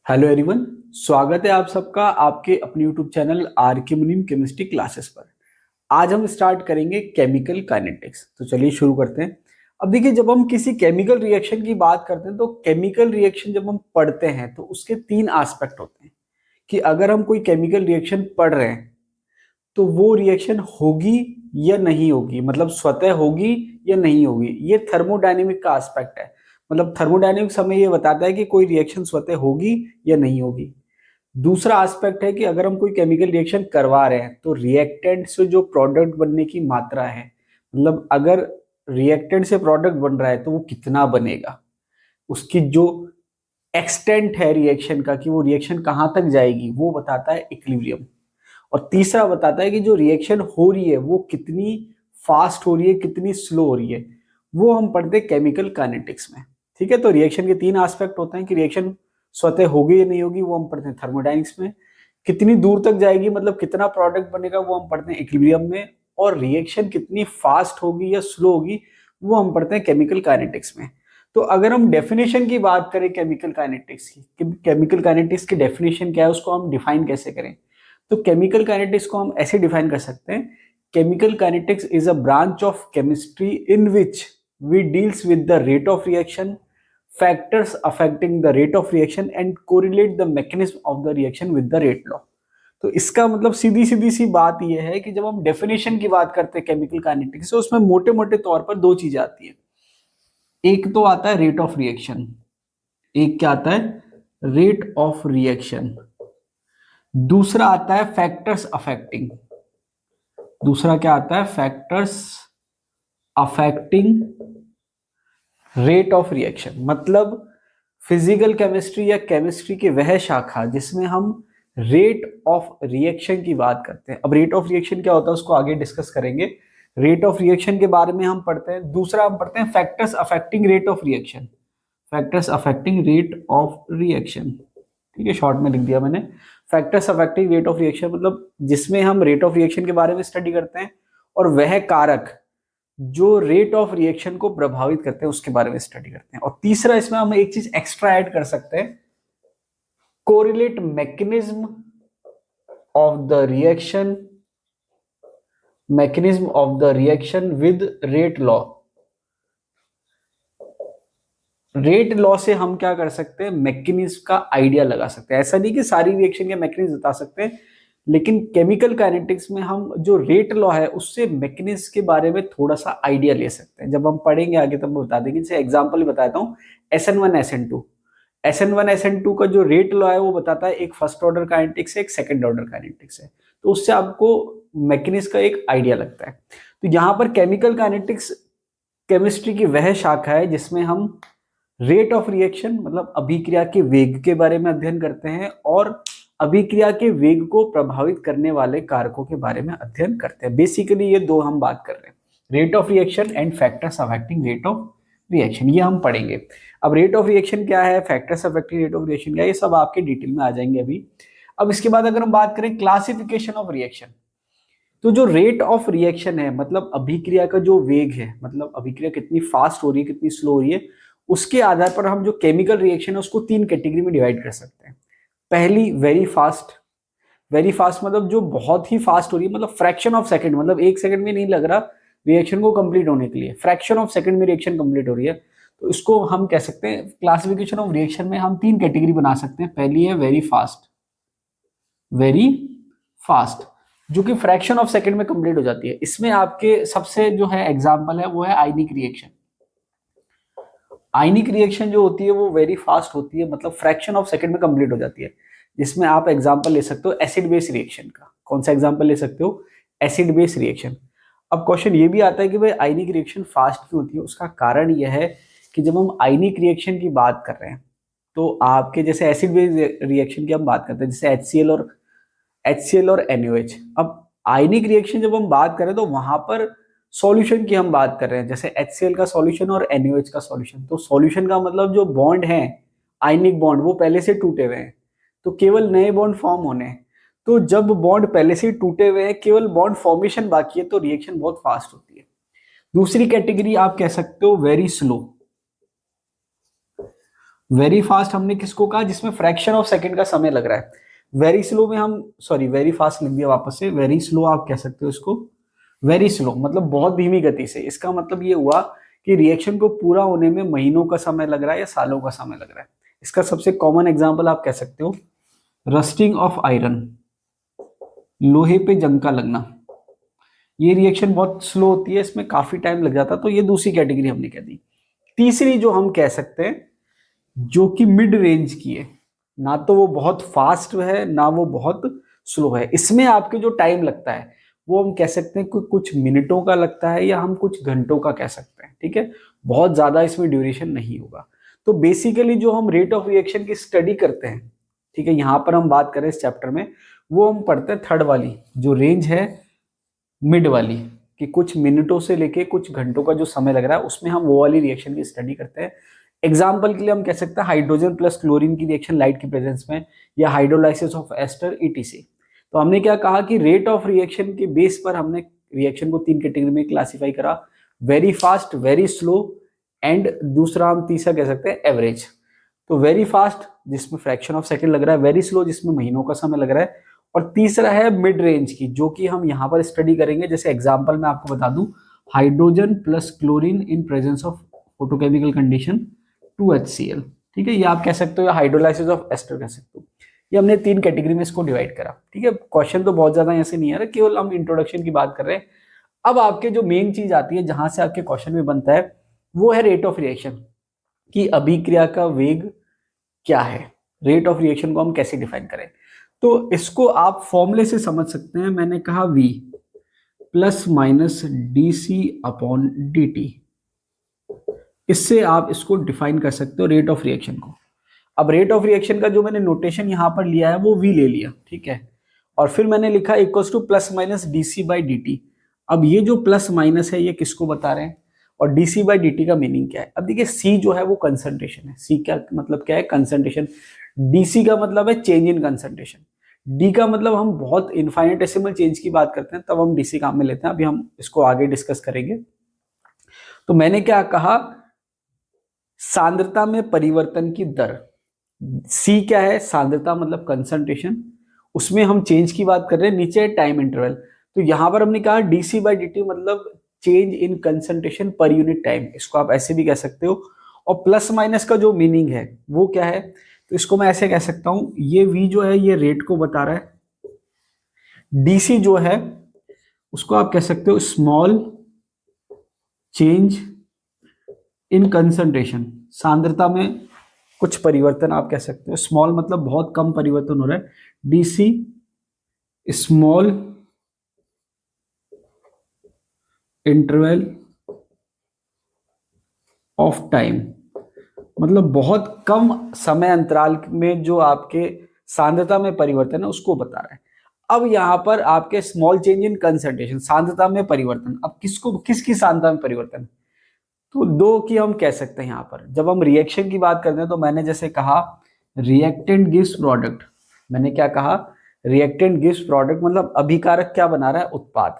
Hello everyone. स्वागत है आप सबका आपके अपने यूट्यूब चैनल आर के मुनीम केमिस्ट्री क्लासेस पर। आज हम स्टार्ट करेंगे केमिकल काइनेटिक्स। तो चलिए शुरू करते हैं। अब देखिए, जब हम किसी केमिकल रिएक्शन की बात करते हैं तो केमिकल रिएक्शन जब हम पढ़ते हैं तो उसके तीन एस्पेक्ट होते हैं कि अगर हम कोई केमिकल रिएक्शन पढ़ रहे हैं तो वो रिएक्शन होगी या नहीं होगी, मतलब स्वतः होगी या नहीं होगी। ये थर्मोडायनेमिक का एस्पेक्ट है। मतलब थर्मोडायनेमिक्स हमें ये बताता है कि कोई रिएक्शन स्वतः होगी या नहीं होगी। दूसरा एस्पेक्ट है कि अगर हम कोई केमिकल रिएक्शन करवा रहे हैं तो रिएक्टेंट से जो प्रोडक्ट बनने की मात्रा है, मतलब अगर रिएक्टेंट से प्रोडक्ट बन रहा है तो वो कितना बनेगा, उसकी जो एक्सटेंट है रिएक्शन का कि वो रिएक्शन कहाँ तक जाएगी, वो बताता है इक्विलिब्रियम। और तीसरा बताता है कि जो रिएक्शन हो रही है वो कितनी फास्ट हो रही है, कितनी स्लो हो रही है। वो हम पढ़ते हैं केमिकल काइनेटिक्स में। ठीक है, तो रिएक्शन के तीन एस्पेक्ट होते हैं कि रिएक्शन स्वतः होगी या नहीं होगी, वो हम पढ़ते हैं थर्मोडायनेमिक्स में। कितनी दूर तक जाएगी, मतलब कितना प्रोडक्ट बनेगा, वो हम पढ़ते हैं इक्विलिब्रियम में। और रिएक्शन कितनी फास्ट होगी या स्लो होगी, वो हम पढ़ते हैं केमिकल काइनेटिक्स में। तो अगर हम डेफिनेशन की बात करें केमिकल काइनेटिक्स की, कि केमिकल काइनेटिक्स की डेफिनेशन क्या है, उसको हम डिफाइन कैसे करें, तो केमिकल काइनेटिक्स को हम ऐसे डिफाइन कर सकते हैं। Chemical kinetics is a branch of chemistry in which we deals with the rate of reaction, factors affecting the rate of reaction and correlate the mechanism of the reaction with the rate law. तो इसका मतलब सीधी सीधी सी बात यह है कि जब हम definition की बात करते हैं केमिकल काइनेटिक्स से, उसमें मोटे मोटे तौर पर दो चीजें आती है। एक तो आता है रेट ऑफ रिएक्शन, एक क्या आता है, रेट ऑफ रिएक्शन। दूसरा आता है फैक्टर्स अफेक्टिंग। दूसरा क्या आता है, factors affecting rate of reaction. मतलब फिजिकल केमिस्ट्री या केमिस्ट्री की वह शाखा जिसमें हम रेट ऑफ रिएक्शन की बात करते हैं। अब रेट ऑफ रिएक्शन क्या होता है उसको आगे डिस्कस करेंगे। रेट ऑफ रिएक्शन के बारे में हम पढ़ते हैं। दूसरा हम पढ़ते हैं factors affecting rate of reaction. Factors affecting rate of reaction, ठीक है, शॉर्ट में लिख दिया मैंने। Factors affecting rate of reaction मतलब जिसमें हम रेट ऑफ रिएक्शन के बारे में स्टडी करते हैं और वह कारक जो रेट ऑफ रिएक्शन को प्रभावित करते हैं उसके बारे में स्टडी करते हैं। और तीसरा इसमें हम एक चीज एक्स्ट्रा ऐड कर सकते हैं, correlate mechanism of the reaction, mechanism of the reaction with rate law. Rate law से हम क्या कर सकते हैं, मैकेनिज्म का आइडिया लगा सकते हैं। ऐसा नहीं कि सारी रिएक्शन के मैकेनिज्म बता सकते हैं, लेकिन केमिकल काइनेटिक्स में हम जो रेट लॉ है उससे मैकेनिज्म के बारे में थोड़ा सा आइडिया ले सकते हैं। जब हम पढ़ेंगे आगे तब मैं बता देंगे। जैसे एग्जांपल ही बताता हूँ, SN1 SN2। SN1 SN2 का जो रेट लॉ है वो बताता है एक फर्स्ट ऑर्डर काइनेटिक्स है, एक सेकंड ऑर्डर काइनेटिक्स है। तो उससे आपको मैकेनिज्म का एक आइडिया लगता है। तो यहाँ पर केमिकल काइनेटिक्स केमिस्ट्री की वह शाखा है जिसमें हम रेट ऑफ रिएक्शन मतलब अभिक्रिया के वेग के बारे में अध्ययन करते हैं और अभिक्रिया के वेग को प्रभावित करने वाले कारकों के बारे में अध्ययन करते हैं। बेसिकली ये दो हम बात कर रहे हैं, rate of reaction and factors affecting rate of reaction, ये हम पढ़ेंगे। अब रेट ऑफ रिएक्शन क्या है, factors affecting rate of reaction क्या है, ये सब आपके डिटेल में आ जाएंगे अभी। अब इसके बाद अगर हम बात करें क्लासिफिकेशन ऑफ रिएक्शन, तो जो रेट ऑफ रिएक्शन है मतलब अभिक्रिया का जो वेग है, मतलब अभिक्रिया कितनी फास्ट हो रही है कितनी स्लो हो रही है, उसके आधार पर हम जो केमिकल रिएक्शन है उसको तीन कैटेगरी में डिवाइड कर सकते हैं। पहली वेरी फास्ट। वेरी फास्ट मतलब जो बहुत ही फास्ट हो रही है, मतलब फ्रैक्शन ऑफ सेकंड, मतलब एक सेकंड में नहीं लग रहा रिएक्शन को कंप्लीट होने के लिए, फ्रैक्शन ऑफ सेकंड में रिएक्शन कंप्लीट हो रही है। तो इसको हम कह सकते हैं क्लासिफिकेशन ऑफ रिएक्शन में हम तीन कैटेगरी बना सकते हैं। पहली है वेरी फास्ट, वेरी फास्ट जो कि फ्रैक्शन ऑफ सेकंड में कंप्लीट हो जाती है। इसमें आपके सबसे जो है एग्जांपल है वो है आयनिक रिएक्शन। आयनिक रिएक्शन जो होती है वो वेरी फास्ट होती है, मतलब फ्रैक्शन ऑफ सेकंड में कंप्लीट हो जाती है। जिसमें आप एग्जांपल ले सकते हो एसिड बेस रिएक्शन का। कौन सा एग्जांपल ले सकते हो, एसिड बेस रिएक्शन। अब क्वेश्चन ये भी आता है कि भाई आयनिक रिएक्शन फास्ट क्यों होती है। उसका कारण यह है कि जब हम आयनिक रिएक्शन की बात कर रहे हैं तो आपके जैसे एसिड बेस रिएक्शन की हम बात करते हैं, जैसे HCl और NaOH। अब आयनिक रिएक्शन जब हम बात करें तो वहां पर सॉल्यूशन की हम बात कर रहे हैं, जैसे HCl का सॉल्यूशन और NaOH का सॉल्यूशन। तो सॉल्यूशन का मतलब जो बॉन्ड है आयनिक बॉन्ड वो पहले से टूटे हुए हैं, तो केवल नए बॉन्ड फॉर्म होने हैं। तो जब बॉन्ड पहले से टूटे हुए हैं, केवल बॉन्ड फॉर्मेशन बाकी है, तो रिएक्शन बहुत फास्ट होती है। दूसरी कैटेगरी आप कह सकते हो वेरी स्लो। वेरी फास्ट हमने किसको कहा, जिसमें फ्रैक्शन ऑफ सेकंड का समय लग रहा है। वेरी स्लो में हम, सॉरी वेरी फास्ट लिख दिया वापस से, वेरी स्लो आप कह सकते हो इसको। वेरी स्लो मतलब बहुत धीमी गति से, इसका मतलब ये हुआ कि रिएक्शन को पूरा होने में महीनों का समय लग रहा है या सालों का समय लग रहा है। इसका सबसे कॉमन एग्जांपल आप कह सकते हो रस्टिंग ऑफ आयरन, लोहे पे जंग का लगना। ये रिएक्शन बहुत स्लो होती है, इसमें काफी टाइम लग जाता है, तो ये दूसरी कैटेगरी हमने कह दी। तीसरी जो हम कह सकते हैं जो कि मिड रेंज की है, ना तो वो बहुत फास्ट है ना वो बहुत स्लो है, इसमें आपके जो टाइम लगता है वो हम कह सकते हैं कुछ मिनटों का लगता है या हम कुछ घंटों का कह सकते हैं, ठीक है। बहुत ज्यादा इसमें ड्यूरेशन नहीं होगा। तो बेसिकली जो हम रेट ऑफ रिएक्शन की स्टडी करते हैं, ठीक है, यहां पर हम बात करें इस चैप्टर में, वो हम पढ़ते हैं थर्ड वाली जो रेंज है, मिड वाली, कि कुछ मिनटों से लेके कुछ घंटों का जो समय लग रहा है उसमें हम वो वाली रिएक्शन की स्टडी करते हैं। एग्जाम्पल के लिए हम कह सकते हैं हाइड्रोजन प्लस क्लोरीन की रिएक्शन लाइट की प्रेजेंस में, या हाइड्रोलाइसिस ऑफ एस्टर ईटीसी। तो हमने क्या कहा कि रेट ऑफ रिएक्शन के बेस पर हमने रिएक्शन को तीन कैटेगरी में क्लासिफाई करा, very fast, very slow and दूसरा हम तीसरा कह सकते हैं एवरेज। तो वेरी फास्ट जिसमें फ्रैक्शन ऑफ सेकंड लग रहा है, वेरी स्लो जिसमें महीनों का समय लग रहा है, और तीसरा है मिड रेंज की जो कि हम यहाँ पर स्टडी करेंगे। जैसे एग्जांपल मैं आपको बता दूं, hydrogen plus chlorine in presence of photochemical condition 2HCl, ठीक है, ये आप कह सकते हो, या हाइड्रोलाइसिस ऑफ एस्टर कह सकते हो। ये हमने तीन कैटेगरी में इसको डिवाइड करा, ठीक है। क्वेश्चन तो बहुत ज्यादा ऐसे नहीं आ रहा, केवल हम इंट्रोडक्शन की बात कर रहे हैं। अब आपके जो मेन चीज आती है जहां से आपके क्वेश्चन में बनता है, वो है रेट ऑफ रिएक्शन, की अभिक्रिया का वेग क्या है, रेट ऑफ रिएक्शन को हम कैसे डिफाइन करें। तो इसको आप फॉर्मूले से समझ सकते हैं। मैंने कहा V plus minus dc upon dt, इससे आप इसको डिफाइन कर सकते हो रेट ऑफ रिएक्शन को। अब रेट ऑफ रिएक्शन का जो मैंने नोटेशन यहां पर लिया है वो V ले लिया, ठीक है, और फिर मैंने लिखा equals two plus minus dc by dt। अब ये जो प्लस माइनस है ये किसको बता रहे हैं, और dc बाई dt का मीनिंग क्या है। अब देखिए C जो है वो कंसंट्रेशन है, C क्या मतलब क्या है, कंसंट्रेशन। dc का मतलब है चेंज इन कंसंट्रेशन, d का मतलब हम बहुत इनफाइनेटेसिमल चेंज की बात करते हैं तब हम dc काम में लेते हैं, अभी हम इसको आगे डिस्कस करेंगे। तो मैंने क्या कहा, सांद्रता में परिवर्तन की दर, C क्या है, सांद्रता मतलब कंसंट्रेशन, उसमें हम चेंज की बात कर रहे हैं, नीचे टाइम इंटरवल। तो यहां पर हमने कहा dc बाई dt मतलब change in concentration per unit time, इसको आप ऐसे भी कह सकते हो। और प्लस माइनस का जो मीनिंग है वो क्या है, तो इसको मैं ऐसे कह सकता हूं, ये V जो है ये रेट को बता रहा है, dc जो है उसको आप कह सकते हो स्मॉल चेंज इन कंसंट्रेशन, सांद्रता में कुछ परिवर्तन आप कह सकते हो, स्मॉल मतलब बहुत कम परिवर्तन हो रहा है, dc small interval of time, मतलब बहुत कम समय अंतराल में जो आपके सांद्रता में परिवर्तन है उसको बता रहा है। अब यहां पर आपके स्मॉल चेंज इन कंसंट्रेशन, सांद्रता में परिवर्तन, अब किसकी सांद्रता में परिवर्तन, तो दो की हम कह सकते हैं। यहां पर जब हम रिएक्शन की बात करते हैं तो मैंने जैसे कहा रिएक्टेंट गिव्स प्रोडक्ट, मैंने क्या कहा, रिएक्टेंट गिव्स प्रोडक्ट मतलब अभिकारक क्या बना रहा है, उत्पाद।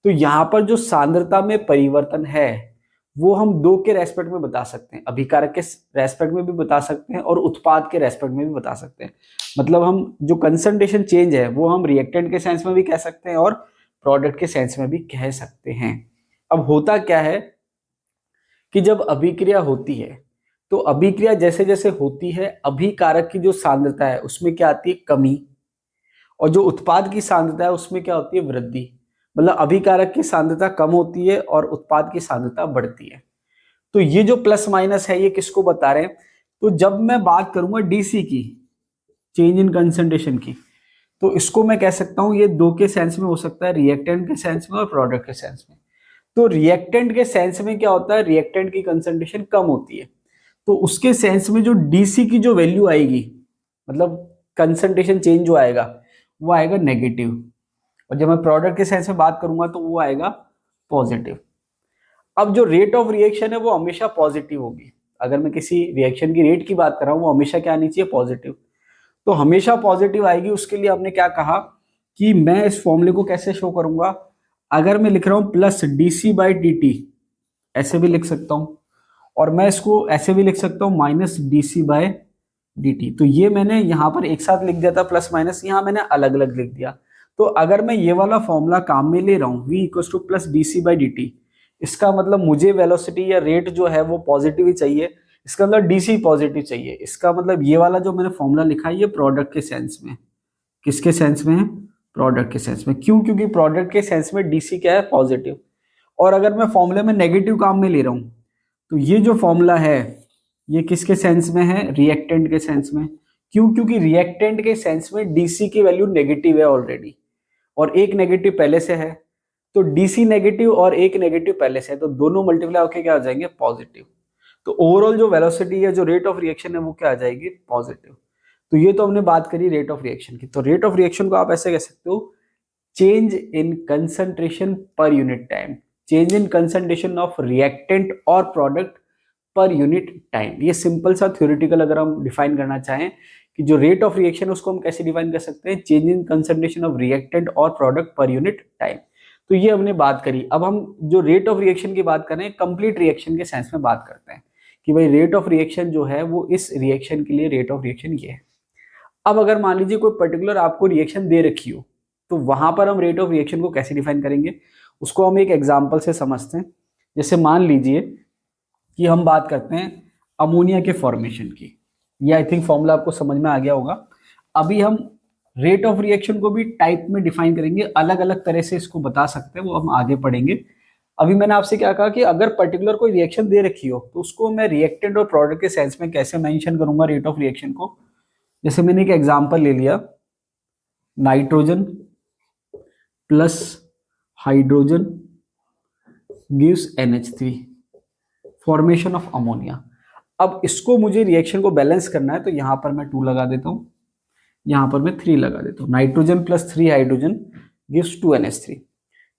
तो यहां पर जो सांद्रता में परिवर्तन है वो हम दो के रेस्पेक्ट में बता सकते हैं, अभिकारक के रेस्पेक्ट में भी बता सकते हैं और उत्पाद के रेस्पेक्ट में भी बता सकते हैं। मतलब हम जो कंसंट्रेशन चेंज है वो हम रिएक्टेंट के सेंस में भी कह सकते हैं और प्रोडक्ट के सेंस में भी कह सकते हैं। अब होता क्या है कि जब अभिक्रिया होती है तो अभिक्रिया जैसे जैसे होती है अभिकारक की जो सांद्रता है उसमें क्या आती है, कमी, और जो उत्पाद की सांद्रता है उसमें क्या होती है, वृद्धि। मतलब अभिकारक की सांद्रता कम होती है और उत्पाद की सांद्रता बढ़ती है। तो ये जो प्लस माइनस है ये किसको बता रहे हैं, तो जब मैं बात करूंगा डीसी की, चेंज इन कंसंट्रेशन की, तो इसको मैं कह सकता हूं ये दो के सेंस में हो सकता है, रिएक्टेंट के सेंस में और प्रोडक्ट के सेंस में। तो रिएक्टेंट के सेंस में क्या होता है, रिएक्टेंट की कंसंट्रेशन कम होती है, तो उसके सेंस में जो डीसी की जो वैल्यू आएगी, मतलब कंसंट्रेशन चेंज जो आएगा वो आएगा नेगेटिव, और जब मैं प्रोडक्ट के सेंस में बात करूंगा तो वो आएगा पॉजिटिव। अब जो रेट ऑफ रिएक्शन है वो हमेशा पॉजिटिव होगी, अगर मैं किसी रिएक्शन की रेट की बात कर रहा हूं वो हमेशा क्या आनी चाहिए, पॉजिटिव। तो हमेशा पॉजिटिव आएगी, उसके लिए हमने क्या कहा कि मैं इस फॉर्मूले को कैसे शो करूंगा, अगर मैं लिख रहा हूं plus DC by d T, ऐसे भी लिख सकता हूं, और मैं इसको ऐसे भी लिख सकता हूँ minus d c by d t. तो ये मैंने यहाँ पर एक साथ लिख दिया था प्लस माइनस, यहाँ मैंने अलग अलग लिख दिया। तो अगर मैं ये वाला फॉर्मूला काम में ले रहा हूँ v equal to plus d c by d t, इसका मतलब मुझे वेलोसिटी या रेट जो है वो पॉजिटिव ही चाहिए, इसका मतलब डीसी पॉजिटिव चाहिए। इसका मतलब ये वाला जो मैंने फॉर्मूला लिखा है ये प्रोडक्ट के सेंस में, किसके सेंस में है, प्रोडक्ट के सेंस में। क्यों? क्योंकि प्रोडक्ट के सेंस में डीसी क्या है, पॉजिटिव। और अगर मैं फॉर्मूले में नेगेटिव काम में ले रहा हूं तो ये जो फॉर्मूला है ये किसके सेंस में है, रिएक्टेंट के सेंस में। क्यों? क्योंकि रिएक्टेंट के सेंस में डीसी की वैल्यू नेगेटिव है ऑलरेडी, और एक नेगेटिव पहले से है। तो डीसी नेगेटिव और एक नेगेटिव पहले से है, तो दोनों मल्टीप्लाई होकर क्या आ जाएंगे, पॉजिटिव। तो ओवरऑल जो वेलोसिटी है, जो रेट ऑफ रिएक्शन है, वो क्या आ जाएगी, पॉजिटिव। तो ये तो हमने बात करी रेट ऑफ रिएक्शन की। तो रेट ऑफ रिएक्शन को आप ऐसे कह सकते हो, change in concentration per unit time, change in concentration of reactant और प्रोडक्ट पर यूनिट टाइम। ये सिंपल सा थ्योरेटिकल अगर हम डिफाइन करना चाहें कि जो रेट ऑफ रिएक्शन है उसको हम कैसे डिफाइन कर सकते हैं, change in concentration of reactant और प्रोडक्ट पर यूनिट टाइम। तो ये हमने बात करी। अब हम जो रेट ऑफ रिएक्शन की बात करें, कंप्लीट रिएक्शन के सेंस में बात करते हैं कि भाई रेट ऑफ रिएक्शन जो है वो इस रिएक्शन के लिए रेट ऑफ रिएक्शन ये है। अब अगर मान लीजिए कोई पर्टिकुलर आपको रिएक्शन दे रखी हो, तो वहां पर हम रेट ऑफ रिएक्शन को कैसे डिफाइन करेंगे, उसको हम एक एग्जांपल से समझते हैं। जैसे मान लीजिए कि हम बात करते हैं अमोनिया के फॉर्मेशन की। ये आई थिंक फॉर्मूला आपको समझ में आ गया होगा। अभी हम रेट ऑफ रिएक्शन को भी टाइप में डिफाइन करेंगे, अलग अलग तरह से इसको बता सकते हैं, वो हम आगे पढ़ेंगे। अभी मैंने आपसे क्या कहा कि अगर पर्टिकुलर कोई रिएक्शन दे रखी हो तो उसको मैं रिएक्टेंट और प्रोडक्ट के सेंस में कैसे मेंशन करूंगा रेट ऑफ रिएक्शन को। जैसे मैंने एक एग्जांपल ले लिया, nitrogen plus hydrogen gives NH3, formation of ammonia. अब इसको मुझे रिएक्शन को बैलेंस करना है, तो यहां पर मैं 2 लगा देता हूं, यहां पर मैं 3 लगा देता हूं। Nitrogen plus 3 hydrogen gives 2NH3।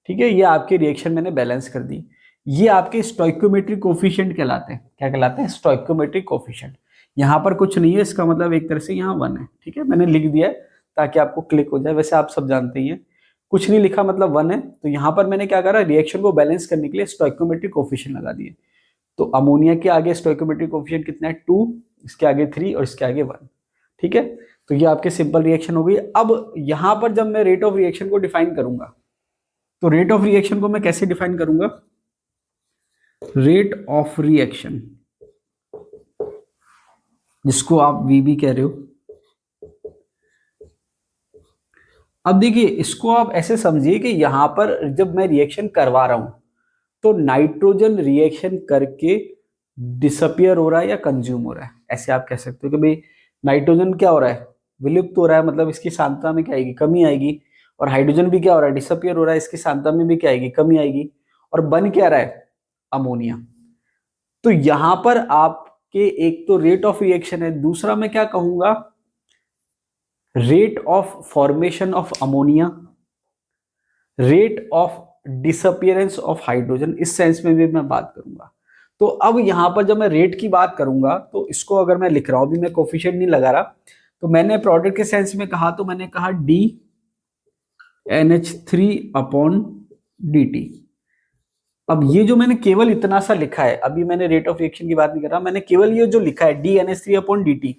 ठीक है, ये आपके रिएक्शन मैंने बैलेंस कर दी। ये आपके स्टोइकोमेट्रिक कोफिशिएंट कहलाते हैं। क्या कहलाते हैं, स्टोइकोमेट्रिक कोफिशिएंट। यहाँ पर कुछ नहीं है, इसका मतलब एक तरह से यहाँ 1 है। ठीक है, मैंने लिख दिया है ताकि आपको क्लिक हो जाए, वैसे आप सब जानते ही हैं। कुछ नहीं लिखा मतलब 1 है। तो यहाँ पर मैंने क्या करा, रिएक्शन को बैलेंस करने के लिए स्टोइकोमेट्रिक कोफिशिएंट लगा दिए। तो अमोनिया के आगे स्टोइकोमेट्रिक कोफिशिएंट कितना है, 2, इसके आगे 3 और इसके आगे 1। ठीक है, तो ये आपके सिंपल रिएक्शन हो गई। अब यहाँ पर जब मैं रेट ऑफ रिएक्शन को डिफाइन करूंगा, तो रेट ऑफ रिएक्शन को मैं कैसे डिफाइन करूंगा, रेट ऑफ रिएक्शन जिसको आप वी भी कह रहे हो। अब देखिए, इसको आप ऐसे समझिए कि यहां पर जब मैं रिएक्शन करवा रहा हूं तो नाइट्रोजन रिएक्शन करके डिसअपियर हो रहा है या कंज्यूम हो रहा है, ऐसे आप कह सकते हो कि भाई नाइट्रोजन क्या हो रहा है, विलुप्त हो रहा है, मतलब इसकी सांद्रता में क्या आएगी, कमी आएगी। और हाइड्रोजन भी क्या हो रहा है, डिसअपियर हो रहा है, इसकी सांद्रता में भी क्या आएगी, कमी आएगी। और बन क्या रहा है, अमोनिया। तो यहां पर आपके एक तो रेट ऑफ रिएक्शन है, दूसरा मैं क्या कहूंगा, rate of formation of ammonia, rate of disappearance of hydrogen, इस सेंस में भी मैं बात करूंगा। तो अब यहां पर जब मैं रेट की बात करूंगा तो इसको अगर मैं लिख रहा हूं, अभी मैं कोफिशिएंट नहीं लगा रहा, तो मैंने प्रोडक्ट के सेंस में कहा तो मैंने कहा D NH3 upon D T. अब ये जो मैंने केवल इतना सा लिखा है, अभी मैंने रेट ऑफ रिएक्शन की बात नहीं कर रहा, मैंने केवल ये जो लिखा है D NH3 upon D T,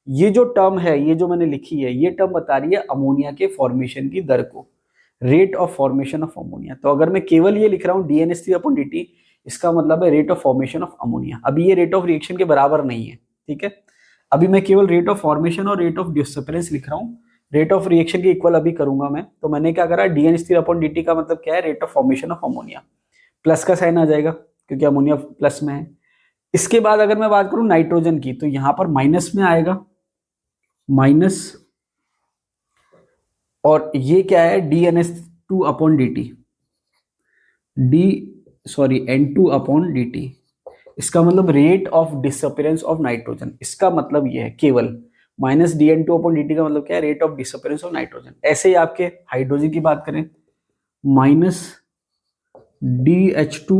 ये जो टर्म है, ये जो मैंने लिखी है, ये टर्म बता रही है अमोनिया के फॉर्मेशन की दर को, rate of formation of ammonia. तो अगर मैं केवल ये लिख रहा हूँ DNH3 अपॉन dt, इसका मतलब है rate of formation of ammonia. अभी ये रेट ऑफ रिएक्शन के बराबर नहीं है। ठीक है, अभी मैं केवल रेट ऑफ फॉर्मेशन और रेट ऑफ डिसअपियरेंस लिख रहा हूँ, रेट ऑफ रिएक्शन के इक्वल अभी करूंगा मैं। तो मैंने क्या करा, DNH3 अपॉन dt का मतलब क्या है, rate of formation of ammonia. Plus का साइन आ जाएगा क्योंकि अमोनिया प्लस में है। इसके बाद अगर मैं बात करूं नाइट्रोजन की, तो यहां पर माइनस में आएगा, माइनस, और ये क्या है, DNH2 upon dt, N2 upon dt। इसका मतलब rate of disappearance of nitrogen, इसका मतलब ये है केवल माइनस DN2 अपॉन dt का मतलब क्या है, rate of disappearance of nitrogen. ऐसे ही आपके हाइड्रोजन की बात करें, minus DH2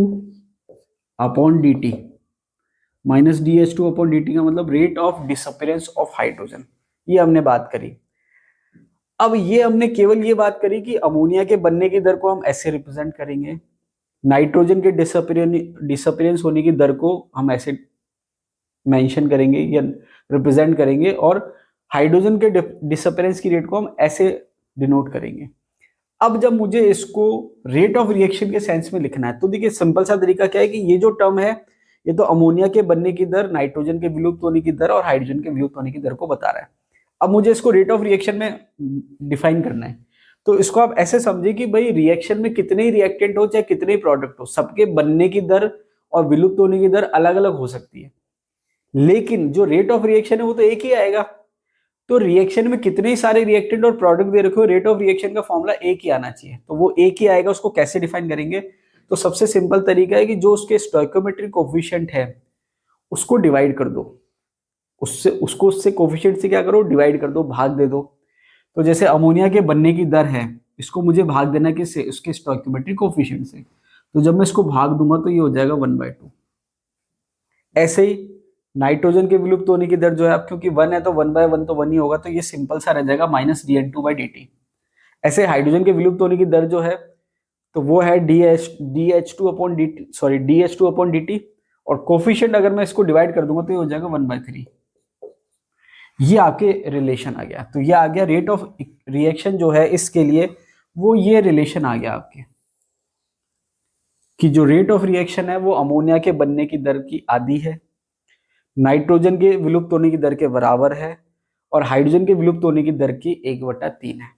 upon dt, minus DH2 upon dt का मतलब rate of disappearance of hydrogen. ये हमने बात करी। अब ये हमने केवल ये बात करी कि अमोनिया के बनने की दर को हम ऐसे रिप्रेजेंट करेंगे, नाइट्रोजन के डिसअपियरेंस होने की दर को हम ऐसे मेंशन करेंगे या रिप्रेजेंट करेंगे, और हाइड्रोजन के डिसअपियरेंस की रेट को हम ऐसे डिनोट करेंगे। अब जब मुझे इसको रेट ऑफ रिएक्शन के सेंस में लिखना है, तो देखिए सिंपल सा तरीका क्या है कि ये जो टर्म है ये तो अमोनिया के बनने की दर, नाइट्रोजन के विलुप्त होने की दर और हाइड्रोजन के विलुप्त होने की दर को बता रहा है। अब मुझे इसको रेट ऑफ रिएक्शन में डिफाइन करना है, तो इसको आप ऐसे समझिए कि भाई रिएक्शन में कितने ही रिएक्टेंट हो चाहे कितने ही प्रोडक्ट हो, सबके बनने की दर और विलुप्त होने की दर अलग अलग हो सकती है, लेकिन जो रेट ऑफ रिएक्शन है वो तो एक ही आएगा। तो रिएक्शन में कितने ही सारे रिएक्टेंट और प्रोडक्ट दे रखे हो, रेट ऑफ रिएक्शन का फॉर्मूला एक ही आना चाहिए, तो वो एक ही आएगा। उसको कैसे डिफाइन करेंगे, तो सबसे सिंपल तरीका है कि जो उसके स्टोइकोमेट्रिक कोफिशिएंट है उसको डिवाइड कर दो, उससे कोफिशिएंट से क्या करो, डिवाइड कर दो, भाग दे दो। तो जैसे अमोनिया के बनने की दर है, इसको मुझे भाग देना किससे, उसके स्टोइकोमेट्रिक कोफिशिएंट से, तो जब मैं इसको भाग दूंगा तो ये हो जाएगा 1/2। ऐसे ही नाइट्रोजन के विलुप्त होने की दर जो है, अब क्योंकि 1 है तो 1/1 तो 1 ही होगा, तो ये सिंपल सा रह जाएगा -dN2/dt। ऐसे हाइड्रोजन के विलुप्त होने की दर जो है तो वो है DH2/dt, और कोफिशिएंट अगर मैं इसको डिवाइड कर दूंगा तो ये हो जाएगा 1/3। ये आपके रिलेशन आ गया, तो ये आ गया रेट ऑफ रिएक्शन जो है इसके लिए, वो ये रिलेशन आ गया आपके, कि जो रेट ऑफ रिएक्शन है वो अमोनिया के बनने की दर की आधी है, नाइट्रोजन के विलुप्त होने की दर के बराबर है, और हाइड्रोजन के विलुप्त होने की दर की 1/3 है।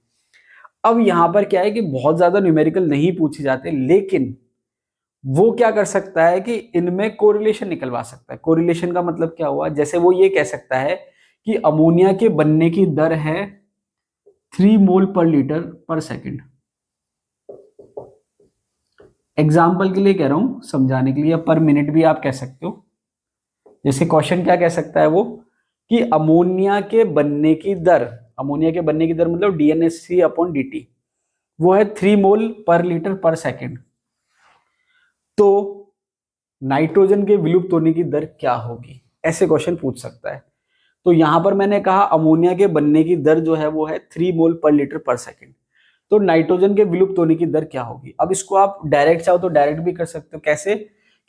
अब यहां पर क्या है कि बहुत ज्यादा न्यूमेरिकल नहीं पूछे जाते, लेकिन वो क्या कर सकता है कि इनमें कोरिलेशन निकलवा सकता है। कोरिलेशन का मतलब क्या हुआ, जैसे वो ये कह सकता है कि अमोनिया के बनने की दर है 3 मोल पर लीटर पर सेकेंड। एग्जाम्पल के लिए कह रहा हूं, समझाने के लिए, या पर मिनट भी आप कह सकते हो। जैसे क्वेश्चन क्या कह सकता है वो, कि अमोनिया के बनने की दर, अमोनिया के बनने की दर मतलब DNH3/dt, वो है 3 मोल पर लीटर पर सेकेंड, तो नाइट्रोजन के विलुप्त होने की दर क्या होगी, ऐसे क्वेश्चन पूछ सकता है। तो यहां पर मैंने कहा अमोनिया के बनने की दर जो है वो है 3 मोल पर लीटर पर सेकेंड, तो नाइट्रोजन के विलुप्त होने की दर क्या होगी। अब इसको आप डायरेक्ट चाहो तो डायरेक्ट भी कर सकते हो। कैसे,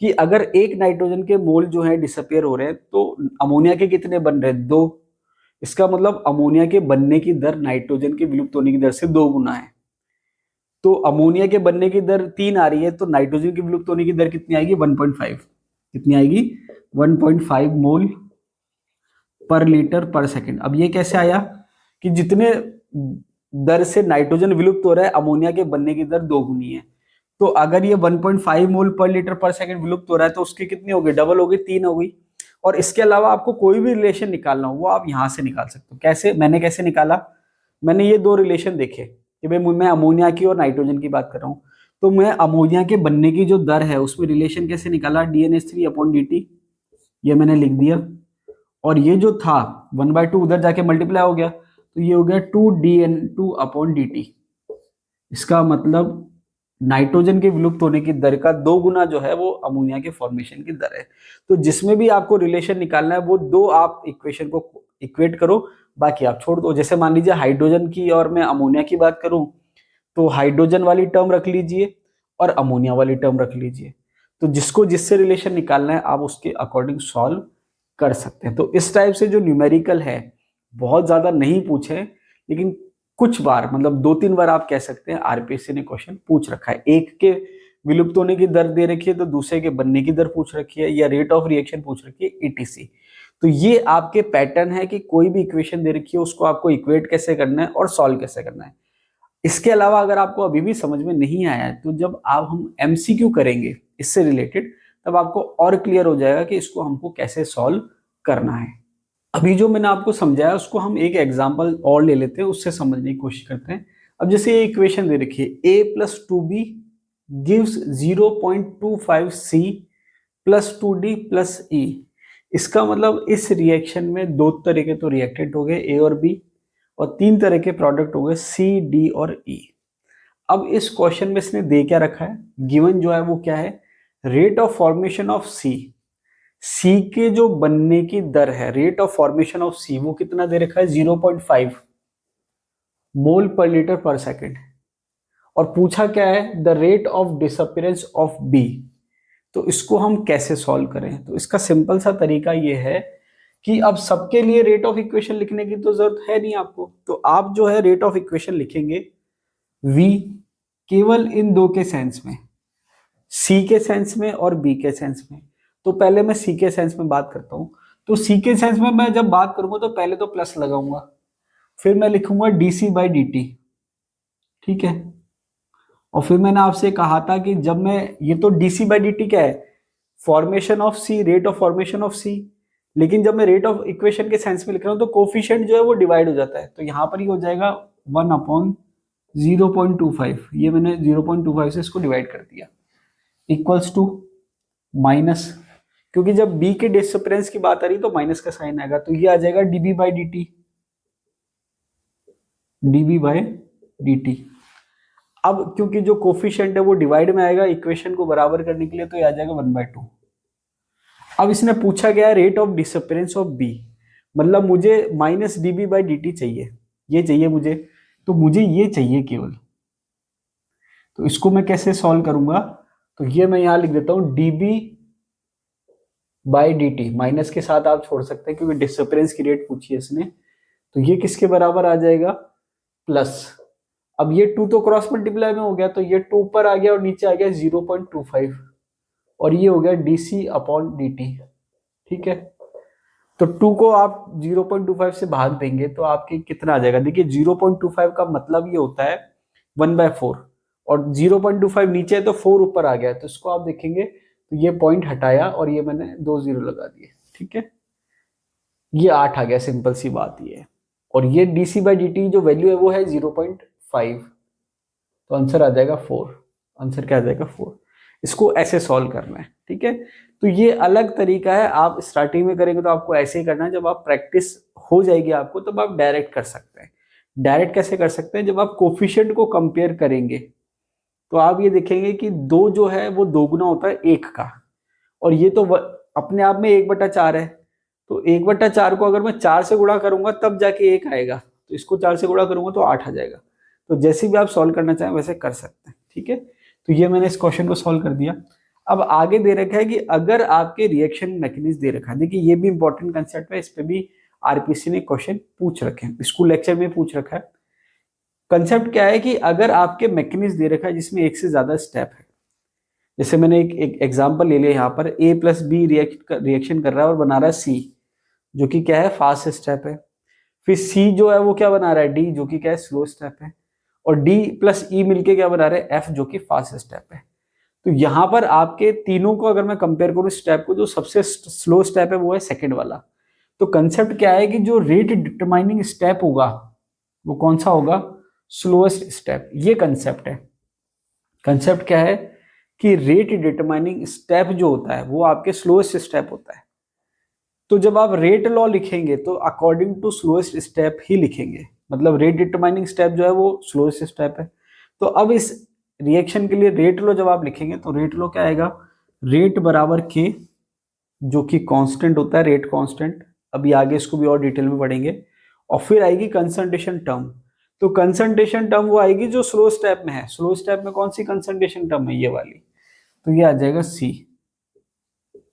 कि अगर एक नाइट्रोजन के मोल जो है डिसअपियर हो रहे हैं, तो अमोनिया के कितने बन रहे हैं, 2। इसका मतलब अमोनिया के बनने की दर नाइट्रोजन के विलुप्त होने की दर से 2 गुना है। तो अमोनिया के बनने की दर 3 आ रही है, तो नाइट्रोजन के विलुप्त होने की दर कितनी आएगी, 1.5। कितनी आएगी, 1.5 मोल पर लीटर पर सेकेंड। अब ये कैसे आया, कि जितने दर से नाइट्रोजन विलुप्त हो रहा है, अमोनिया के बनने की दर 2 गुनी है। तो अगर ये 1.5 मोल पर लीटर पर सेकेंड विलुप्त हो रहा है, तो उसकी कितनी हो गई, डबल हो गई, 3 हो गई। और इसके अलावा आपको कोई भी रिलेशन निकालना हो वो आप यहां से निकाल सकते हो। कैसे, मैंने कैसे निकाला, मैंने ये 2 रिलेशन देखे कि भाई मैं अमोनिया की और नाइट्रोजन की बात कर रहा हूँ, तो मैं अमोनिया के बनने की जो दर है उसमें रिलेशन कैसे निकाला, DNH3/dt, ये मैंने लिख दिया। और ये जो था 1/2 उधर जाके मल्टीप्लाई हो गया, तो ये हो गया 2DN2/dt। इसका मतलब नाइट्रोजन के विलुप्त होने की दर का 2 गुना जो है वो अमोनिया के फॉर्मेशन की दर है। तो जिसमें भी आपको रिलेशन निकालना है वो 2 आप इक्वेशन को इक्वेट करो, बाकी आप छोड़ दो। जैसे मान लीजिए हाइड्रोजन की और मैं अमोनिया की बात करूं, तो हाइड्रोजन वाली टर्म रख लीजिए और अमोनिया वाली टर्म रख लीजिए, तो जिसको जिससे रिलेशन निकालना है आप उसके अकॉर्डिंग सॉल्व कर सकते हैं। तो इस टाइप से जो न्यूमेरिकल है बहुत ज्यादा नहीं पूछे, लेकिन कुछ बार मतलब 2-3 बार आप कह सकते हैं आरपीएससी ने क्वेश्चन पूछ रखा है। एक के विलुप्त होने की दर दे रखी है, तो दूसरे के बनने की दर पूछ रखी है, या रेट ऑफ रिएक्शन पूछ रखी है, ईटीसी। तो ये आपके पैटर्न है कि कोई भी इक्वेशन दे रखी है उसको आपको इक्वेट कैसे करना है और सॉल्व कैसे करना है। इसके अलावा अगर आपको अभी भी समझ में नहीं आया है, तो जब आप हम एमसीक्यू करेंगे इससे रिलेटेड, तब आपको और क्लियर हो जाएगा कि इसको हमको कैसे सॉल्व करना है। अभी जो मैंने आपको समझाया उसको हम एक एग्जांपल और ले लेते हैं, उससे समझने की कोशिश करते हैं। अब जैसे ये इक्वेशन दे रखी है a+2b gives 0.25c + 2d + e। इसका मतलब इस रिएक्शन में 2 तरह के तो रिएक्टेंट हो गए, a और b, और 3 तरह के प्रोडक्ट हो गए, c, d और e। अब इस क्वेश्चन में इसने दे क्या रखा है, गिवन जो है वो क्या है, रेट ऑफ फॉर्मेशन ऑफ सी के जो बनने की दर है, रेट ऑफ फॉर्मेशन ऑफ सी, वो कितना दे रखा है, 0.5 मोल पर लीटर पर सेकेंड। और पूछा क्या है, the rate of disappearance of B. तो इसको हम कैसे सॉल्व करें? तो इसका सिंपल सा तरीका ये है कि अब सबके लिए रेट ऑफ इक्वेशन लिखने की तो जरूरत है नहीं आपको, तो आप जो है रेट ऑफ इक्वेशन लिखेंगे v केवल इन दो के सेंस में, c के सेंस में और b के सेंस में। तो पहले मैं c के सेंस में बात करता हूं। तो c के सेंस में मैं जब बात करूंगा तो पहले तो प्लस लगाऊंगा, फिर मैं लिखूंगा dc बाई dt, ठीक है। और फिर मैंने आपसे कहा था कि जब मैं, ये तो dc बाई dt क्या है, formation of c, rate of formation of c। लेकिन जब मैं रेट ऑफ इक्वेशन के सेंस में लिख रहा हूं तो कोफिशिएंट जो है वो डिवाइड हो जाता है, तो यहां पर ही हो जाएगा 1/0.25, ये मैंने 0.25 से इसको डिवाइड कर दिया, इक्वल्स टू माइनस, क्योंकि जब b के डिसअपियरेंस की बात आ रही तो माइनस का साइन आएगा, तो ये आ जाएगा db by dt, db by dt। अब क्योंकि जो कोफिशिएंट है वो डिवाइड में आएगा इक्वेशन को बराबर करने के लिए, तो ये आ जाएगा 1/2। अब इसने पूछा गया rate of disappearance of B, मतलब मुझे minus d B by d t चाहिए, ये चाहिए मुझे, तो मुझे ये चाहिए केवल। तो इसको मैं कैसे सॉल्व करूंगा? तो ये मैं यहां लिख देता हूं d B by d t, minus के साथ आप छोड़ सकते हैं क्योंकि डिसअपियरेंस की रेट पूछी है इसने। तो ये किसके बराबर आ जाएगा, प्लस, अब ये 2 तो क्रॉस मल्टीप्लाई में हो गया, तो ये 2 ऊपर आ गया और नीचे आ गया 0.25, और ये हो गया dc अपॉन dt, ठीक है। तो 2 को आप 0.25 से भाग देंगे तो आपके कितना आ जाएगा, देखिए 0.25 का मतलब ये होता है 1/4, और 0.25 नीचे है तो 4 ऊपर आ गया है, तो इसको आप देखेंगे तो ये पॉइंट हटाया और ये मैंने 2 0 लगा दिए, ठीक है। ये 8 आ गया, सिंपल सी बात ये है। और ये dc बाई dt जो वैल्यू है वो है 0.5, तो आंसर आ जाएगा 4, आंसर क्या आ जाएगा 4। इसको ऐसे सॉल्व करना है, ठीक है। तो ये अलग तरीका है, आप स्टार्टिंग में करेंगे तो आपको ऐसे ही करना है, जब आप प्रैक्टिस हो जाएगी आपको तब आप डायरेक्ट कर सकते हैं। डायरेक्ट कैसे कर सकते हैं, जब आप कोफिशिएंट को कंपेयर करेंगे तो आप ये देखेंगे कि 2 जो है वो दोगुना होता है 1 का, और ये तो अपने आप में 1/4 है, तो 1/4 को अगर मैं 4 से गुणा करूंगा तब जाके 1 आएगा, तो इसको 4 से गुणा करूंगा तो 8 आ जाएगा। तो जैसे भी आप सॉल्व करना चाहें वैसे कर सकते हैं, ठीक है। तो ये मैंने इस क्वेश्चन को सॉल्व कर दिया। अब आगे दे रखा है कि अगर आपके रिएक्शन मैकेनिज्म दे रखा है, देखिए ये भी इंपॉर्टेंट कंसेप्ट है, इस पे भी आरपीसी ने क्वेश्चन पूछ रखे हैं, स्कूल लेक्चर में पूछ रखा है। कंसेप्ट क्या है कि अगर आपके मैकेनिज्म दे रखा है जिसमें एक से ज्यादा स्टेप है, जैसे मैंने एक एग्जांपल ले लिया यहाँ पर, ए प्लस बी रिएक्शन कर रहा है और बना रहा है सी, जो कि क्या है, फास्ट स्टेप है। फिर सी जो है वो क्या बना रहा है, डी, जो कि क्या है, स्लो स्टेप है। और डी प्लस ई मिलके क्या बना रहे हैं, एफ, जो कि फास्ट स्टेप है। तो यहां पर आपके तीनों को अगर मैं कंपेयर करूं स्टेप को, जो सबसे स्लो स्टेप है वो है सेकंड वाला। तो कंसेप्ट क्या है कि जो रेट डिटरमाइनिंग स्टेप होगा वो कौन सा होगा, स्लोएस्ट स्टेप। ये कंसेप्ट है। कंसेप्ट क्या है कि रेट डिटरमाइनिंग स्टेप जो होता है वो आपके स्लोएस्ट स्टेप होता है। तो जब आप रेट लॉ लिखेंगे तो अकॉर्डिंग टू स्लोएस्ट स्टेप ही लिखेंगे, मतलब रेट डिटरमाइनिंग स्टेप जो है वो स्लोएस्ट स्टेप है। तो अब इस रिएक्शन के लिए रेट लॉ जब आप लिखेंगे तो रेट लॉ क्या आएगा, रेट बराबर के, जो कि कांस्टेंट होता है, रेट कांस्टेंट, अभी आगे इसको भी और डिटेल में पढ़ेंगे। और फिर आएगी कंसंट्रेशन टर्म। तो कंसंट्रेशन टर्म वो आएगी जो स्लो स्टेप में है। स्लो स्टेप में कौन सी कंसंट्रेशन टर्म है, ये वाली, तो ये आ जाएगा सी,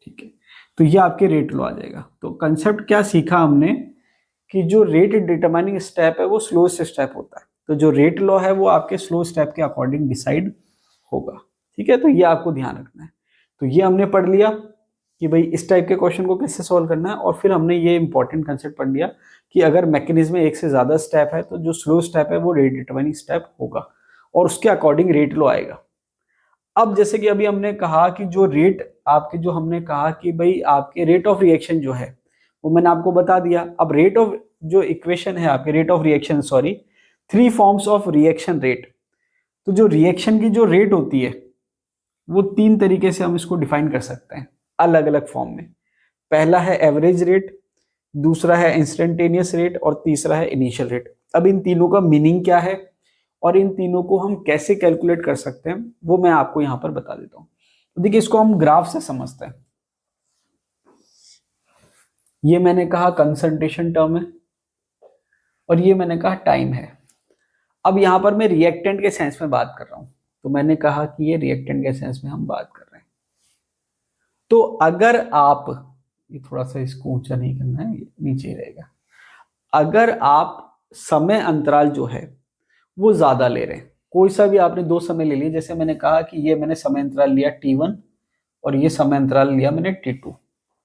ठीक है। तो ये आपके रेट लॉ आ जाएगा। तो कंसेप्ट क्या सीखा हमने कि जो रेट डिटरमाइनिंग स्टेप है वो स्लोएस्ट स्टेप होता है, तो जो रेट लॉ है वो आपके स्लो स्टेप के अकॉर्डिंग डिसाइड होगा, ठीक है। तो ये आपको ध्यान रखना है। तो ये हमने पढ़ लिया कि भाई इस टाइप के क्वेश्चन को कैसे सॉल्व करना है, और फिर हमने ये इंपॉर्टेंट कंसेप्ट पढ़ लिया कि अगर मैकेनिज्म में एक से ज्यादा स्टेप है तो जो स्लो स्टेप है वो रेट डिटरमाइनिंग स्टेप होगा और उसके अकॉर्डिंग रेट लॉ आएगा। अब जैसे कि अभी हमने कहा कि जो रेट आपके, जो हमने कहा कि भाई आपके रेट ऑफ रिएक्शन जो है वो मैंने आपको बता दिया। अब रेट ऑफ जो इक्वेशन है आपके, rate of reaction, sorry, 3 forms of reaction rate. तो जो रिएक्शन की जो रेट होती है वो 3 तरीके से हम इसको डिफाइन कर सकते हैं अलग अलग फॉर्म में। पहला है एवरेज रेट, दूसरा है इंस्टेंटेनियस रेट, और तीसरा है इनिशियल रेट। अब इन तीनों का मीनिंग क्या है और इन तीनों को हम कैसे कैलकुलेट कर सकते हैं वो मैं आपको यहां पर बता देता हूं। तो देखिए इसको हम ग्राफ से समझते हैं। ये मैंने कहा कंसंट्रेशन टर्म है और ये मैंने कहा टाइम है। अब यहाँ पर मैं रिएक्टेंट के सेंस में बात कर रहा हूं, तो मैंने कहा कि ये रिएक्टेंट के सेंस में हम बात कर रहे हैं। तो अगर आप, ये थोड़ा सा इसको ऊंचा नहीं करना है, ये नीचे ही रहेगा। अगर आप समय अंतराल जो है वो ज्यादा ले रहे हैं, कोई सा भी आपने दो समय ले लिए, जैसे मैंने कहा कि ये मैंने समय अंतराल लिया T1 और ये समय अंतराल लिया मैंने T2,